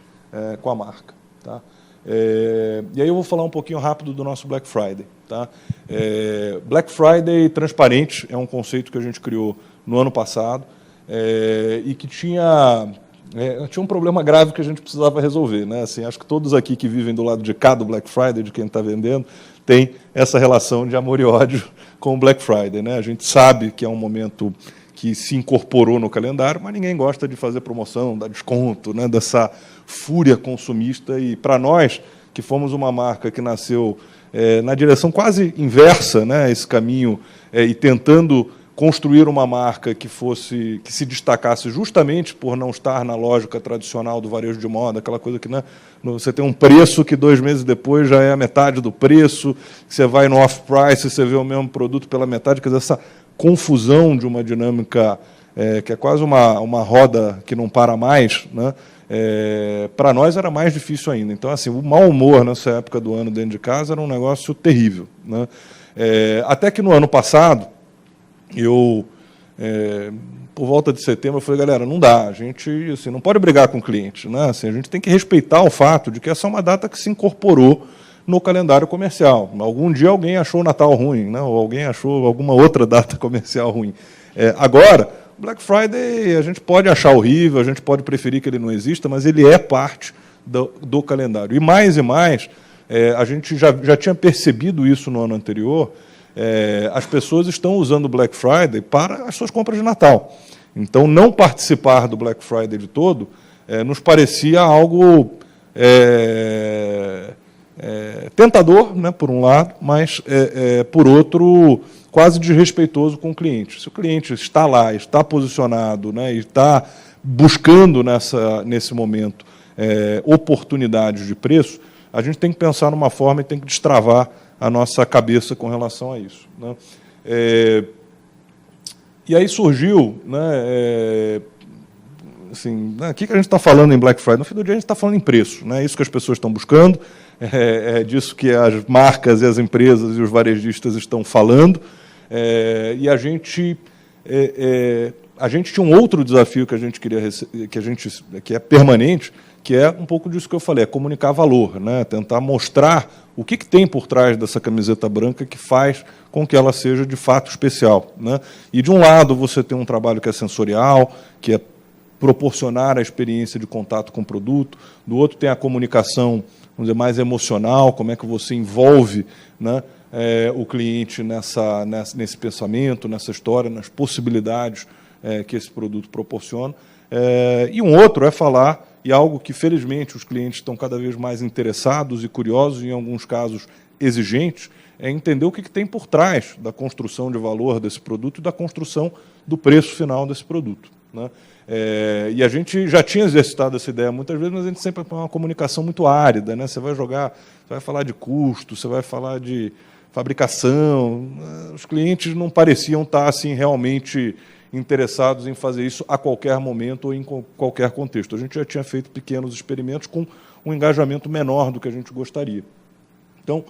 com a marca, tá? E aí eu vou falar um pouquinho rápido do nosso Black Friday, tá? Black Friday transparente é um conceito que a gente criou no ano passado e que tinha um problema grave que a gente precisava resolver, né? Assim, acho que todos aqui que vivem do lado de cá do Black Friday, de quem está vendendo, tem essa relação de amor e ódio com o Black Friday, né? A gente sabe que é um momento que se incorporou no calendário, mas ninguém gosta de fazer promoção, dar desconto, né, dessa fúria consumista. E para nós, que fomos uma marca que nasceu na direção quase inversa, né, esse caminho, e tentando construir uma marca que se destacasse justamente por não estar na lógica tradicional do varejo de moda, aquela coisa que, né, você tem um preço que 2 meses depois já é a metade do preço, que você vai no off-price e você vê o mesmo produto pela metade, quer dizer, essa confusão de uma dinâmica que é quase uma roda que não para mais, né? Para nós era mais difícil ainda. Então, assim, o mau humor nessa época do ano dentro de casa era um negócio terrível, né? Até que no ano passado, eu, por volta de setembro, eu falei, galera, não dá, a gente assim, não pode brigar com o cliente, né? Assim, a gente tem que respeitar o fato de que essa é uma data que se incorporou no calendário comercial. Algum dia alguém achou o Natal ruim, né? Ou alguém achou alguma outra data comercial ruim. Agora, Black Friday a gente pode achar horrível, a gente pode preferir que ele não exista, mas ele é parte do calendário. E mais, a gente já tinha percebido isso no ano anterior, as pessoas estão usando o Black Friday para as suas compras de Natal. Então, não participar do Black Friday de todo nos parecia algo tentador, né, por um lado, mas, por outro, quase desrespeitoso com o cliente. Se o cliente está lá, está posicionado, né, e está buscando nesse momento oportunidades de preço, a gente tem que pensar numa forma e tem que destravar a nossa cabeça com relação a isso, né? E aí surgiu, né, assim, o que a gente está falando em Black Friday? No fim do dia, a gente está falando em preço, né? É isso que as pessoas estão buscando, é disso que as marcas e as empresas e os varejistas estão falando. E a gente tinha um outro desafio que a gente queria que é permanente, que é um pouco disso que eu falei, é comunicar valor, né? Tentar mostrar o que tem por trás dessa camiseta branca que faz com que ela seja de fato especial, né? E de um lado você tem um trabalho que é sensorial, que é proporcionar a experiência de contato com o produto, do outro tem a comunicação, vamos dizer, mais emocional, como é que você envolve, né, o cliente nesse pensamento, nessa história, nas possibilidades que esse produto proporciona. E um outro é falar, e algo que, felizmente, os clientes estão cada vez mais interessados e curiosos, e, em alguns casos, exigentes, é entender o que tem por trás da construção de valor desse produto e da construção do preço final desse produto, né? E a gente já tinha exercitado essa ideia muitas vezes, mas a gente sempre tem uma comunicação muito árida, né? Você vai falar de custo, você vai falar de fabricação. Os clientes não pareciam estar assim, realmente interessados em fazer isso a qualquer momento ou em qualquer contexto. A gente já tinha feito pequenos experimentos com um engajamento menor do que a gente gostaria. Então,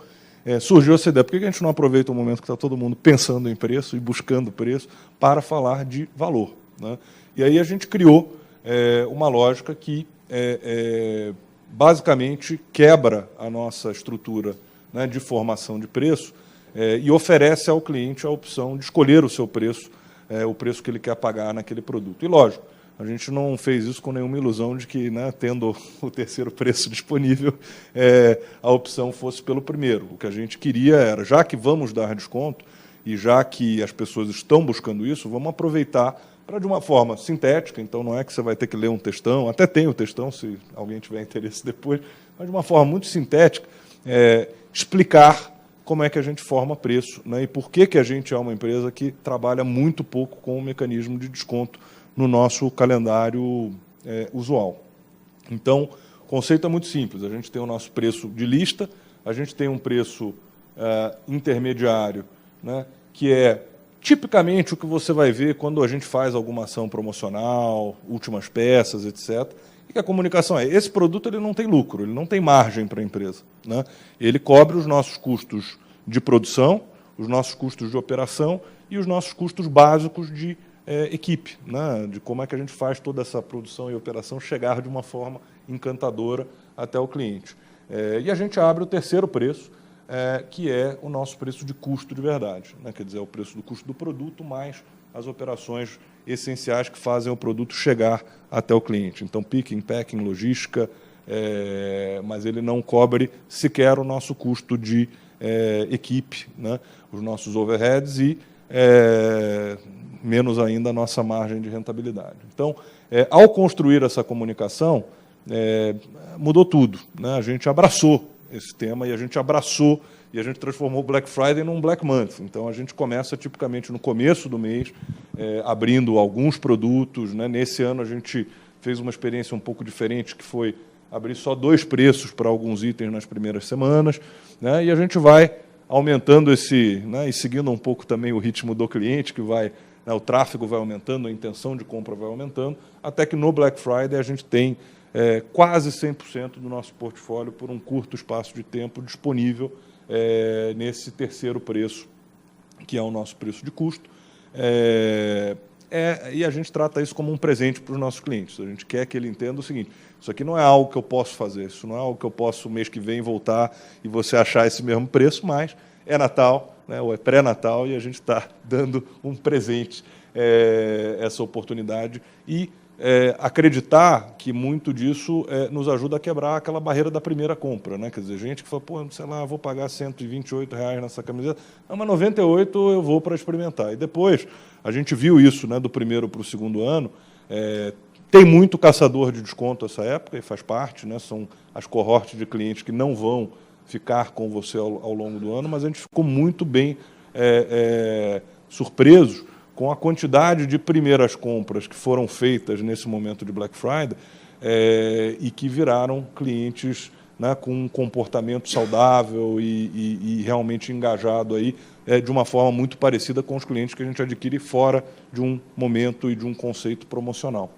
surgiu essa ideia. Por que a gente não aproveita o momento que está todo mundo pensando em preço e buscando preço para falar de valor, né? E aí a gente criou uma lógica que basicamente quebra a nossa estrutura, né, de formação de preço e oferece ao cliente a opção de escolher o seu preço, o preço que ele quer pagar naquele produto. E, lógico, a gente não fez isso com nenhuma ilusão de que, né, tendo o terceiro preço disponível, a opção fosse pelo primeiro. O que a gente queria era, já que vamos dar desconto e já que as pessoas estão buscando isso, vamos aproveitar para, de uma forma sintética, então não é que você vai ter que ler um textão, até tem o textão, se alguém tiver interesse depois, mas de uma forma muito sintética, explicar como é que a gente forma preço, né, e por que a gente é uma empresa que trabalha muito pouco com o mecanismo de desconto no nosso calendário usual. Então, o conceito é muito simples. A gente tem o nosso preço de lista, a gente tem um preço intermediário, né, que é tipicamente o que você vai ver quando a gente faz alguma ação promocional, últimas peças, etc. E que a comunicação esse produto ele não tem lucro, ele não tem margem para a empresa, né? Ele cobre os nossos custos de produção, os nossos custos de operação e os nossos custos básicos de equipe, né? De como é que a gente faz toda essa produção e operação chegar de uma forma encantadora até o cliente. E a gente abre o terceiro preço, que é o nosso preço de custo de verdade, né? Quer dizer, é o preço do custo do produto mais as operações essenciais que fazem o produto chegar até o cliente. Então, picking, packing, logística, mas ele não cobre sequer o nosso custo de equipe, né? Os nossos overheads e menos ainda a nossa margem de rentabilidade. Então, ao construir essa comunicação, mudou tudo, né? A gente abraçou esse tema e a gente abraçou e a gente transformou o Black Friday num Black Month. Então, a gente começa tipicamente no começo do mês, abrindo alguns produtos, né? Nesse ano, a gente fez uma experiência um pouco diferente, que foi abrir só 2 preços para alguns itens nas primeiras semanas, né? E a gente vai aumentando né, e seguindo um pouco também o ritmo do cliente, que vai, né, o tráfego vai aumentando, a intenção de compra vai aumentando, até que no Black Friday a gente tem quase 100% do nosso portfólio por um curto espaço de tempo disponível nesse terceiro preço, que é o nosso preço de custo. E a gente trata isso como um presente para os nossos clientes. A gente quer que ele entenda o seguinte: isso aqui não é algo que eu posso fazer, isso não é algo que eu posso, mês que vem, voltar e você achar esse mesmo preço, mas é Natal, né, ou é pré-Natal, e a gente está dando um presente, essa oportunidade, e acreditar que muito disso nos ajuda a quebrar aquela barreira da primeira compra, né? Quer dizer, gente que fala, pô, sei lá, vou pagar R$128 nessa camiseta, mas 98 eu vou para experimentar. E depois, a gente viu isso, né, do primeiro para o segundo ano, tem muito caçador de desconto essa época, e faz parte, né, são as cohortes de clientes que não vão ficar com você ao longo do ano, mas a gente ficou muito bem surpresos com a quantidade de primeiras compras que foram feitas nesse momento de Black Friday e que viraram clientes, né, com um comportamento saudável e realmente engajado aí, de uma forma muito parecida com os clientes que a gente adquire fora de um momento e de um conceito promocional.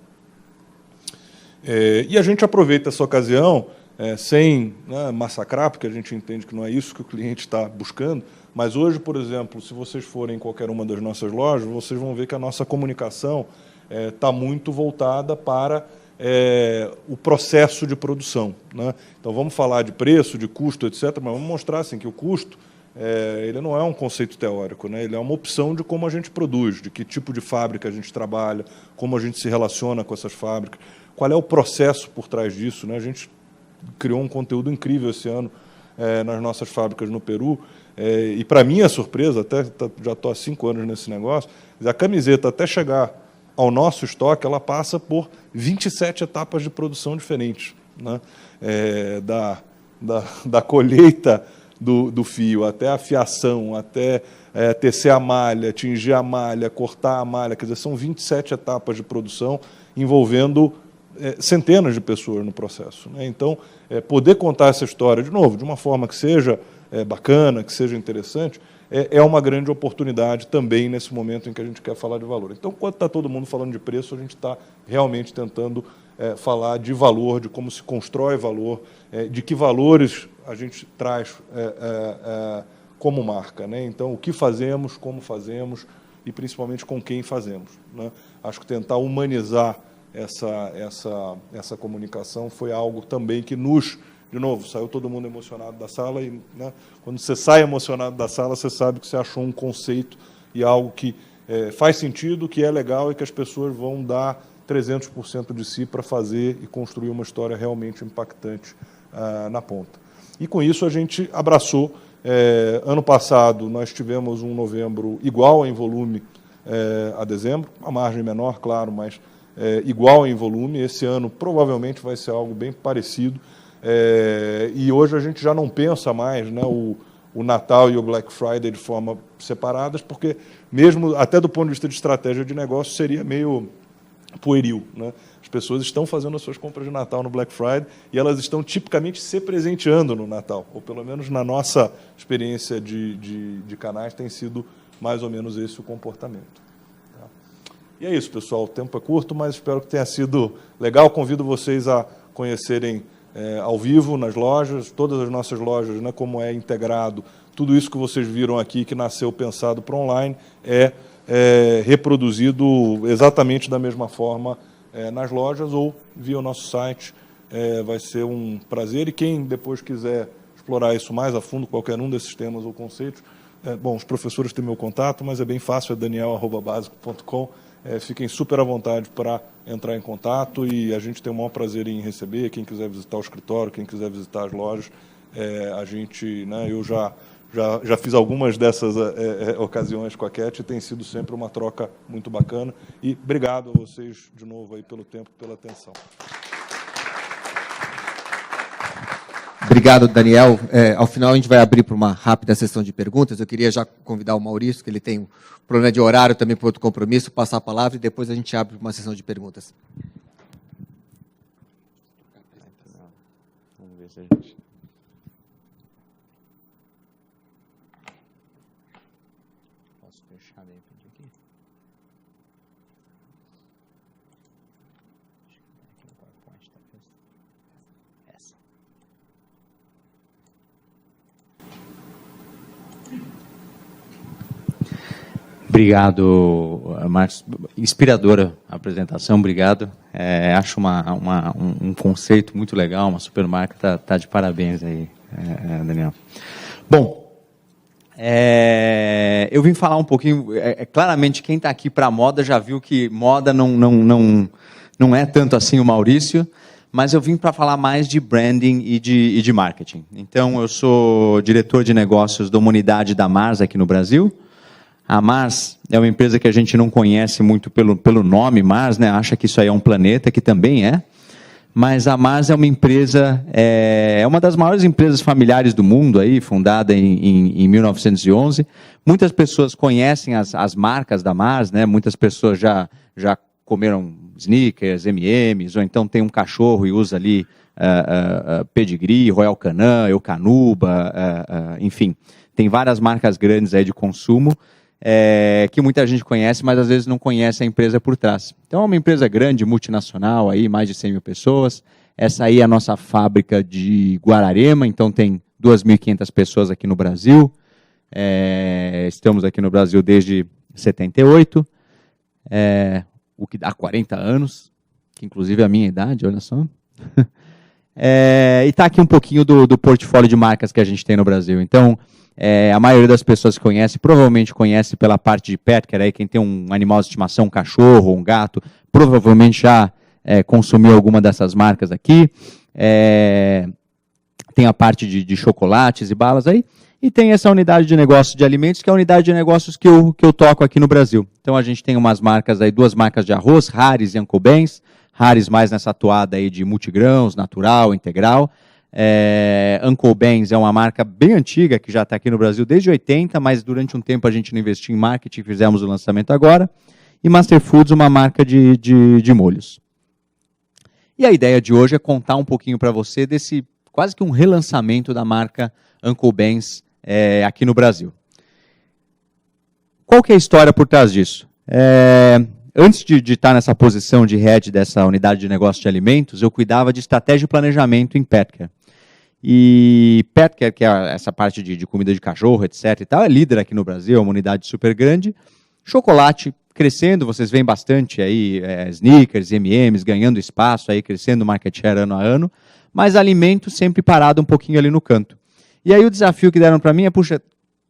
E a gente aproveita essa ocasião, sem, né, massacrar, porque a gente entende que não é isso que o cliente está buscando, mas hoje, por exemplo, se vocês forem em qualquer uma das nossas lojas, vocês vão ver que a nossa comunicação está muito voltada para o processo de produção, né? Então, vamos falar de preço, de custo, etc., mas vamos mostrar assim, que o custo ele não é um conceito teórico, né? Ele é uma opção de como a gente produz, de que tipo de fábrica a gente trabalha, como a gente se relaciona com essas fábricas, qual é o processo por trás disso, né? A gente criou um conteúdo incrível esse ano nas nossas fábricas no Peru, e, para minha surpresa, já estou há 5 anos nesse negócio, a camiseta, até chegar ao nosso estoque, ela passa por 27 etapas de produção diferentes, né? Da colheita do fio, até a fiação, até tecer a malha, tingir a malha, cortar a malha, quer dizer, são 27 etapas de produção envolvendo centenas de pessoas no processo, né? Então, poder contar essa história, de novo, de uma forma que seja bacana, que seja interessante, é uma grande oportunidade também nesse momento em que a gente quer falar de valor. Então, quando está todo mundo falando de preço, a gente está realmente tentando falar de valor, de como se constrói valor, de que valores a gente traz como marca, né? Então, o que fazemos, como fazemos e, principalmente, com quem fazemos, né? Acho que tentar humanizar essa comunicação foi algo também que de novo, saiu todo mundo emocionado da sala e, né, quando você sai emocionado da sala, você sabe que você achou um conceito e algo que faz sentido, que é legal e que as pessoas vão dar 300% de si para fazer e construir uma história realmente impactante na ponta. E, com isso, a gente abraçou. Ano passado, nós tivemos um novembro igual em volume a dezembro, uma margem menor, claro, mas igual em volume. Esse ano, provavelmente, vai ser algo bem parecido. E hoje a gente já não pensa mais, né, o Natal e o Black Friday de forma separadas, porque, mesmo até do ponto de vista de estratégia de negócio, seria meio pueril, né? As pessoas estão fazendo as suas compras de Natal no Black Friday e elas estão tipicamente se presenteando no Natal, ou pelo menos na nossa experiência de canais tem sido mais ou menos esse o comportamento. Tá? E é isso, pessoal. O tempo é curto, mas espero que tenha sido legal. Convido vocês a conhecerem ao vivo nas lojas, todas as nossas lojas, né, como é integrado. Tudo isso que vocês viram aqui, que nasceu pensado para online, reproduzido exatamente da mesma forma nas lojas ou via o nosso site. Vai ser um prazer. E quem depois quiser explorar isso mais a fundo, qualquer um desses temas ou conceitos, bom, os professores têm meu contato, mas é bem fácil, é daniel@basico.com. Fiquem super à vontade para entrar em contato e a gente tem o maior prazer em receber. Quem quiser visitar o escritório, quem quiser visitar as lojas, a gente, né, eu já fiz algumas dessas ocasiões com a Cat e tem sido sempre uma troca muito bacana. E obrigado a vocês de novo aí pelo tempo e pela atenção. Obrigado, Daniel. Ao final, a gente vai abrir para uma rápida sessão de perguntas. Eu queria já convidar o Maurício, que ele tem um problema de horário também por outro compromisso, passar a palavra e depois a gente abre para uma sessão de perguntas. Vamos ver se a gente... Posso fechar de repente aqui? Acho que aqui no PowerPoint talvez. Essa. Obrigado, Marcos. Inspiradora a apresentação, obrigado. Acho um conceito muito legal, uma supermarca, tá de parabéns aí, Daniel. Bom, eu vim falar um pouquinho, claramente quem está aqui para moda já viu que moda não é tanto assim o Maurício, mas eu vim para falar mais de branding e de marketing. Então, eu sou diretor de negócios de uma unidade da Mars aqui no Brasil. A Mars é uma empresa que a gente não conhece muito pelo nome Mars, né? Acha que isso aí é um planeta, que também é. Mas a Mars é uma empresa, é uma das maiores empresas familiares do mundo, aí, fundada em 1911. Muitas pessoas conhecem as marcas da Mars, né? Muitas pessoas já comeram Snickers, M&M's, ou então tem um cachorro e usa ali Pedigree, Royal Canin, Eukanuba, enfim. Tem várias marcas grandes aí de consumo. que muita gente conhece, mas às vezes não conhece a empresa por trás. Então, é uma empresa grande, multinacional, aí, mais de 100 mil pessoas. Essa aí é a nossa fábrica de Guararema, então tem 2.500 pessoas aqui no Brasil. Estamos aqui no Brasil desde 78, o que dá 40 anos, que inclusive é a minha idade, olha só. E está aqui um pouquinho do portfólio de marcas que a gente tem no Brasil. Então, a maioria das pessoas que conhece, provavelmente conhece pela parte de pet, que era aí quem tem um animal de estimação, um cachorro, um gato, provavelmente já consumiu alguma dessas marcas aqui. Tem a parte de chocolates e balas aí. E tem essa unidade de negócios de alimentos, que é a unidade de negócios que eu toco aqui no Brasil. Então a gente tem umas marcas aí, 2 marcas de arroz, Harris e Uncle Ben's. Harris mais nessa toada aí de multigrãos, natural, integral. Uncle Ben's é uma marca bem antiga, que já está aqui no Brasil desde 80, mas durante um tempo a gente não investiu em marketing, fizemos o lançamento agora. E Master Foods, uma marca de molhos. E a ideia de hoje é contar um pouquinho para você desse quase que um relançamento da marca Uncle Ben's aqui no Brasil. Qual que é a história por trás disso? Antes de estar nessa posição de head dessa unidade de negócio de alimentos, eu cuidava de estratégia e planejamento em Petcare. E Petcare, que é essa parte de comida de cachorro, etc. e tal, é líder aqui no Brasil, é uma unidade super grande. Chocolate crescendo, vocês veem bastante aí, Snickers, M&M's, ganhando espaço, aí, crescendo market share ano a ano, mas alimento sempre parado um pouquinho ali no canto. E aí o desafio que deram para mim é, puxa,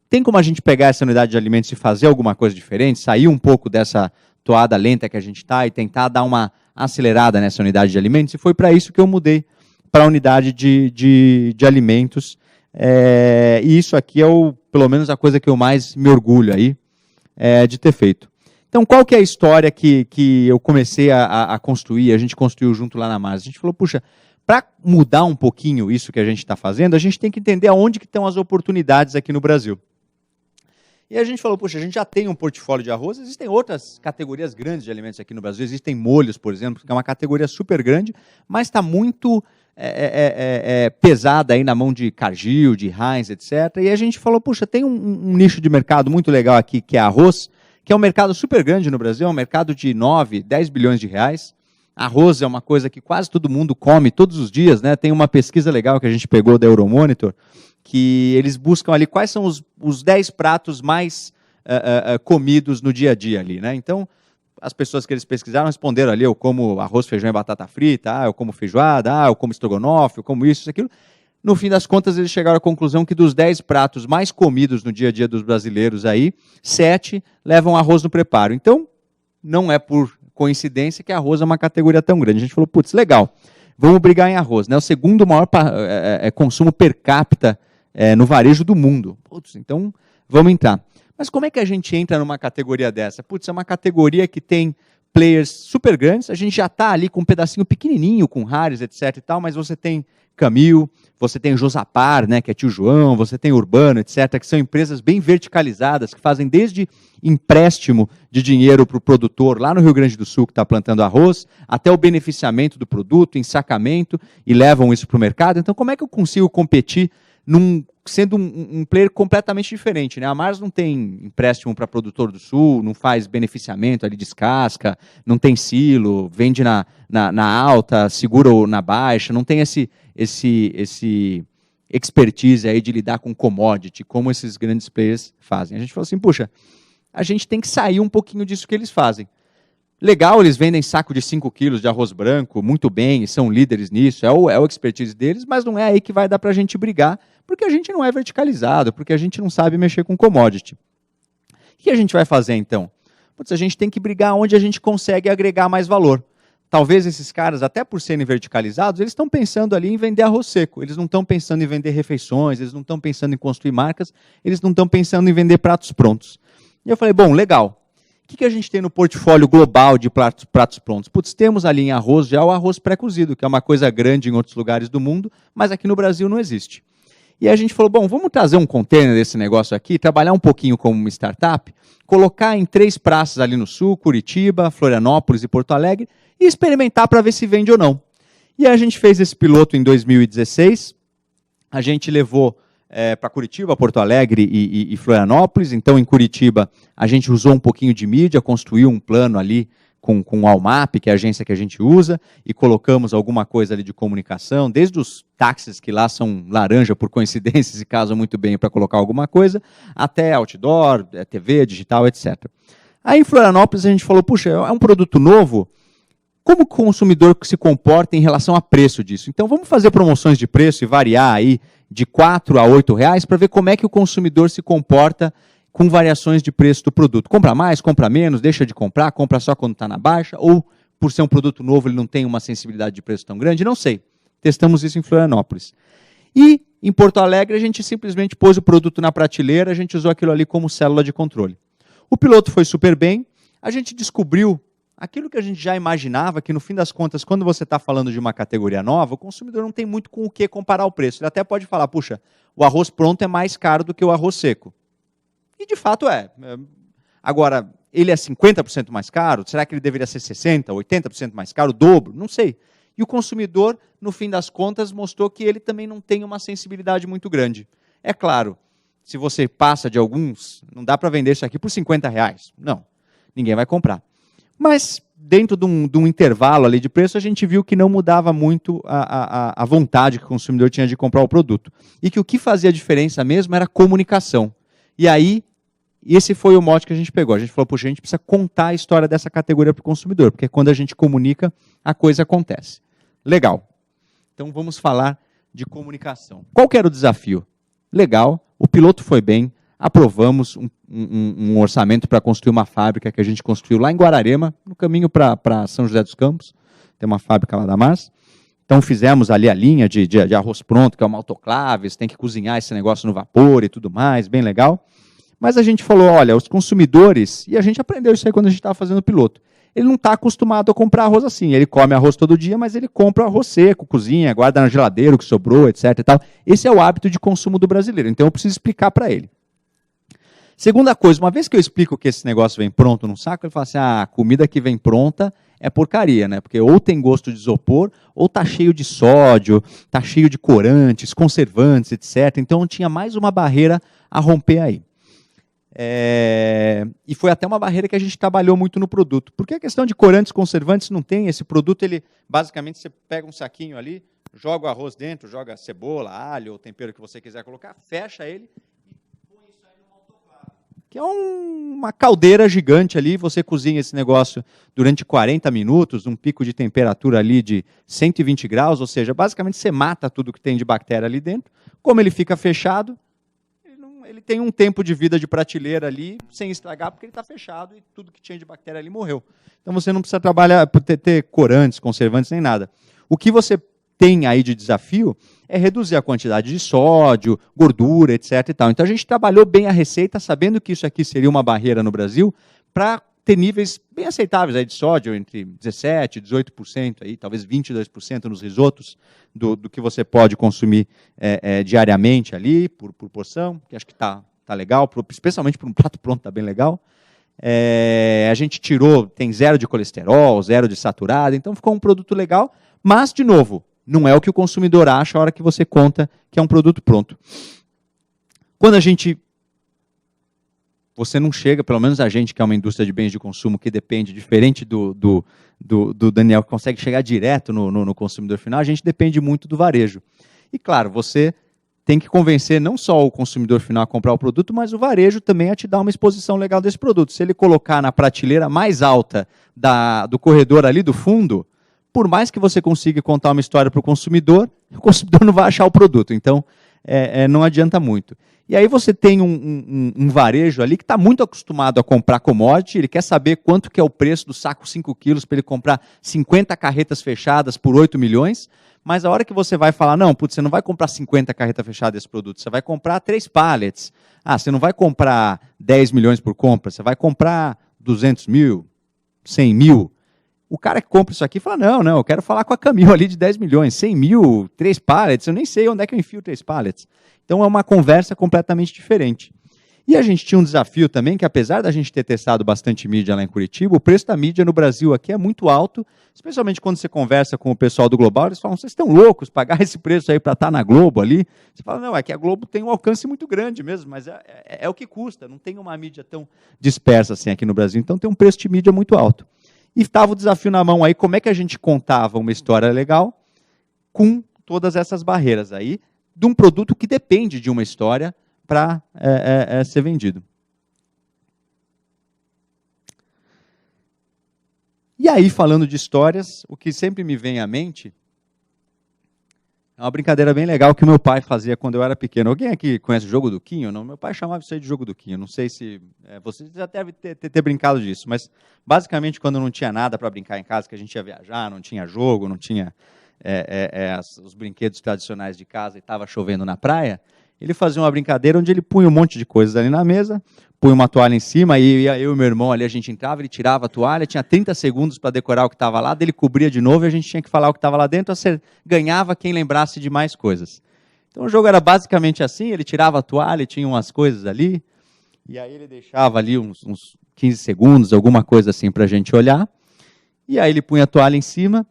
tem como a gente pegar essa unidade de alimentos e fazer alguma coisa diferente, sair um pouco dessa toada lenta que a gente está e tentar dar uma acelerada nessa unidade de alimentos? E foi para isso que eu mudei para a unidade de alimentos. E isso aqui é, pelo menos, a coisa que eu mais me orgulho aí de ter feito. Então, qual que é a história que eu comecei a construir, a gente construiu junto lá na Mars? A gente falou, puxa, para mudar um pouquinho isso que a gente está fazendo, a gente tem que entender aonde que estão as oportunidades aqui no Brasil. E a gente falou, puxa, a gente já tem um portfólio de arroz, existem outras categorias grandes de alimentos aqui no Brasil, existem molhos, por exemplo, que é uma categoria super grande, mas está muito pesada aí na mão de Cargill, de Heinz, etc. E a gente falou, puxa, tem um nicho de mercado muito legal aqui, que é arroz, que é um mercado super grande no Brasil, é um mercado de 9, 10 bilhões de reais. Arroz é uma coisa que quase todo mundo come todos os dias, né? Tem uma pesquisa legal que a gente pegou da Euromonitor, que eles buscam ali quais são os 10 pratos mais comidos no dia a dia ali, né? Então, as pessoas que eles pesquisaram responderam ali, eu como arroz, feijão e batata frita, eu como feijoada, eu como estrogonofe, eu como isso, aquilo. No fim das contas, eles chegaram à conclusão que dos 10 pratos mais comidos no dia a dia dos brasileiros aí, 7 levam arroz no preparo. Então, não é por coincidência que arroz é uma categoria tão grande. A gente falou, putz, legal, vamos brigar em arroz, né? O segundo maior consumo per capita no varejo do mundo. Putz, então, vamos entrar. Mas como é que a gente entra numa categoria dessa? Putz, é uma categoria que tem players super grandes, a gente já está ali com um pedacinho pequenininho, com Harris, etc. e tal, mas você tem Camil, você tem Josapar, né, que é Tio João, você tem Urbano, etc., que são empresas bem verticalizadas, que fazem desde empréstimo de dinheiro para o produtor lá no Rio Grande do Sul, que está plantando arroz, até o beneficiamento do produto, ensacamento, e levam isso para o mercado. Então, como é que eu consigo competir sendo um player completamente diferente, né? A Mars não tem empréstimo para produtor do Sul, não faz beneficiamento, ali descasca, não tem silo, vende na alta, segura na baixa, não tem esse expertise aí de lidar com commodity, como esses grandes players fazem. A gente falou assim, puxa, a gente tem que sair um pouquinho disso que eles fazem. Legal, eles vendem saco de 5 quilos de arroz branco, muito bem, e são líderes nisso, é o expertise deles, mas não é aí que vai dar para a gente brigar, porque a gente não é verticalizado, porque a gente não sabe mexer com commodity. O que a gente vai fazer, então? Putz, a gente tem que brigar onde a gente consegue agregar mais valor. Talvez esses caras, até por serem verticalizados, eles estão pensando ali em vender arroz seco, eles não estão pensando em vender refeições, eles não estão pensando em construir marcas, eles não estão pensando em vender pratos prontos. E eu falei, bom, legal. O que a gente tem no portfólio global de pratos prontos? Putz, temos ali em arroz já o arroz pré-cozido, que é uma coisa grande em outros lugares do mundo, mas aqui no Brasil não existe. E a gente falou, bom, vamos trazer um container desse negócio aqui, trabalhar um pouquinho como uma startup, colocar em 3 praças ali no Sul, Curitiba, Florianópolis e Porto Alegre, e experimentar para ver se vende ou não. E a gente fez esse piloto em 2016, a gente levou para Curitiba, Porto Alegre e Florianópolis. Então, em Curitiba, a gente usou um pouquinho de mídia, construiu um plano ali com o Almap, que é a agência que a gente usa, e colocamos alguma coisa ali de comunicação, desde os táxis, que lá são laranja por coincidência, e casam muito bem para colocar alguma coisa, até outdoor, TV, digital, etc. Aí em Florianópolis a gente falou, puxa, é um produto novo, como o consumidor se comporta em relação a preço disso? Então vamos fazer promoções de preço e variar aí de R$ 4 a R$ 8 para ver como é que o consumidor se comporta com variações de preço do produto. Compra mais, compra menos, deixa de comprar, compra só quando está na baixa, ou por ser um produto novo ele não tem uma sensibilidade de preço tão grande, não sei. Testamos isso em Florianópolis. E em Porto Alegre a gente simplesmente pôs o produto na prateleira, a gente usou aquilo ali como célula de controle. O piloto foi super bem, a gente descobriu aquilo que a gente já imaginava, que no fim das contas, quando você está falando de uma categoria nova, o consumidor não tem muito com o que comparar o preço. Ele até pode falar, puxa, o arroz pronto é mais caro do que o arroz seco. E de fato é. Agora, ele é 50% mais caro? Será que ele deveria ser 60%, 80% mais caro? O dobro? Não sei. E o consumidor, no fim das contas, mostrou que ele também não tem uma sensibilidade muito grande. É claro, se você passa de alguns, não dá para vender isso aqui por R$50. Não, ninguém vai comprar. Mas, dentro de um intervalo ali de preço, a gente viu que não mudava muito a vontade que o consumidor tinha de comprar o produto. E que o que fazia a diferença mesmo era a comunicação. E aí, esse foi o mote que a gente pegou. A gente falou, puxa, a gente precisa contar a história dessa categoria para o consumidor, porque quando a gente comunica, a coisa acontece. Legal. Então, vamos falar de comunicação. Qual que era o desafio? Legal, o piloto foi bem, aprovamos um orçamento para construir uma fábrica que a gente construiu lá em Guararema, no caminho para São José dos Campos, tem uma fábrica lá da Mars. Então fizemos ali a linha de arroz pronto, que é uma autoclave, você tem que cozinhar esse negócio no vapor e tudo mais, bem legal. Mas a gente falou, olha, os consumidores, e a gente aprendeu isso aí quando a gente estava fazendo o piloto, ele não está acostumado a comprar arroz assim, ele come arroz todo dia, mas ele compra arroz seco, cozinha, guarda na geladeira o que sobrou, etc. E tal. Esse é o hábito de consumo do brasileiro, então eu preciso explicar para ele. Segunda coisa, uma vez que eu explico que esse negócio vem pronto num saco, ele fala assim, a comida que vem pronta é porcaria, né? Porque ou tem gosto de isopor, ou tá cheio de sódio, tá cheio de corantes, conservantes, etc. Então tinha mais uma barreira a romper aí. E foi até uma barreira que a gente trabalhou muito no produto. Porque a questão de corantes, conservantes não tem. Esse produto, ele basicamente você pega um saquinho ali, joga o arroz dentro, joga cebola, alho, ou tempero que você quiser colocar, fecha ele, que é uma caldeira gigante ali, você cozinha esse negócio durante 40 minutos, um pico de temperatura ali de 120 graus, ou seja, basicamente você mata tudo que tem de bactéria ali dentro. Como ele fica fechado, ele tem um tempo de vida de prateleira ali, sem estragar, porque ele está fechado e tudo que tinha de bactéria ali morreu. Então você não precisa trabalhar, ter corantes, conservantes, nem nada. O que você tem aí de desafio é reduzir a quantidade de sódio, gordura, etc. E tal. Então a gente trabalhou bem a receita, sabendo que isso aqui seria uma barreira no Brasil, para ter níveis bem aceitáveis aí de sódio, entre 17% e 18%, aí, talvez 22% nos risotos, do que você pode consumir diariamente ali, por porção, que acho que está legal, especialmente para um prato pronto, está bem legal. A gente tirou, tem 0 de colesterol, 0 de saturado, então ficou um produto legal, mas, de novo, não é o que o consumidor acha a hora que você conta que é um produto pronto. Quando você não chega, pelo menos a gente que é uma indústria de bens de consumo que depende, diferente do Daniel, que consegue chegar direto no consumidor final, a gente depende muito do varejo. E claro, você tem que convencer não só o consumidor final a comprar o produto, mas o varejo também a te dar uma exposição legal desse produto. Se ele colocar na prateleira mais alta do corredor ali do fundo, por mais que você consiga contar uma história para o consumidor não vai achar o produto. Então, não adianta muito. E aí você tem um varejo ali que está muito acostumado a comprar commodity, ele quer saber quanto que é o preço do saco 5 quilos para ele comprar 50 carretas fechadas por 8 milhões, mas a hora que você vai falar, não, putz, você não vai comprar 50 carretas fechadas desse produto, você vai comprar 3 pallets. Você não vai comprar 10 milhões por compra, você vai comprar 200 mil, 100 mil. O cara que compra isso aqui fala, não, eu quero falar com a Camil ali de 10 milhões, 100 mil, 3 pallets, eu nem sei onde é que eu enfio 3 pallets. Então é uma conversa completamente diferente. E a gente tinha um desafio também, que apesar da gente ter testado bastante mídia lá em Curitiba, o preço da mídia no Brasil aqui é muito alto, especialmente quando você conversa com o pessoal do Global, eles falam, vocês estão loucos, pagar esse preço aí para estar na Globo ali? Você fala, não, é que a Globo tem um alcance muito grande mesmo, mas é o que custa, não tem uma mídia tão dispersa assim aqui no Brasil, então tem um preço de mídia muito alto. E estava o desafio na mão aí, como é que a gente contava uma história legal com todas essas barreiras aí, de um produto que depende de uma história para ser vendido. E aí, falando de histórias, o que sempre me vem à mente é uma brincadeira bem legal que o meu pai fazia quando eu era pequeno. Alguém aqui conhece o jogo do Quinho? Não? Meu pai chamava isso aí de jogo do Quinho. Não sei se vocês já devem ter brincado disso, mas basicamente quando não tinha nada para brincar em casa, que a gente ia viajar, não tinha jogo, não tinha os brinquedos tradicionais de casa e estava chovendo na praia, ele fazia uma brincadeira onde ele punha um monte de coisas ali na mesa, punha uma toalha em cima, e eu e meu irmão ali, a gente entrava, ele tirava a toalha, tinha 30 segundos para decorar o que estava lá, daí ele cobria de novo e a gente tinha que falar o que estava lá dentro, você ganhava quem lembrasse de mais coisas. Então o jogo era basicamente assim, ele tirava a toalha, tinha umas coisas ali, e aí ele deixava ali uns 15 segundos, alguma coisa assim para a gente olhar, e aí ele punha a toalha em cima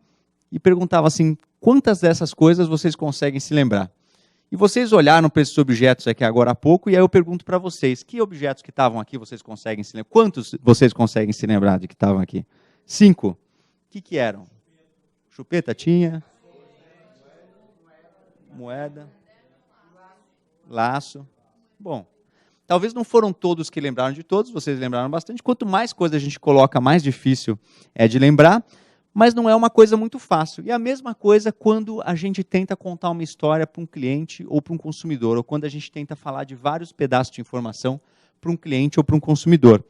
e perguntava assim, quantas dessas coisas vocês conseguem se lembrar? E vocês olharam para esses objetos aqui agora há pouco, e aí eu pergunto para vocês, que objetos que estavam aqui vocês conseguem se lembrar? Quantos vocês conseguem se lembrar de que estavam aqui? 5. O que eram? Chupeta tinha? Moeda? Laço? Bom, talvez não foram todos que lembraram de todos, vocês lembraram bastante. Quanto mais coisa a gente coloca, mais difícil é de lembrar. Mas não é uma coisa muito fácil. E a mesma coisa quando a gente tenta contar uma história para um cliente ou para um consumidor, ou quando a gente tenta falar de vários pedaços de informação para um cliente ou para um consumidor.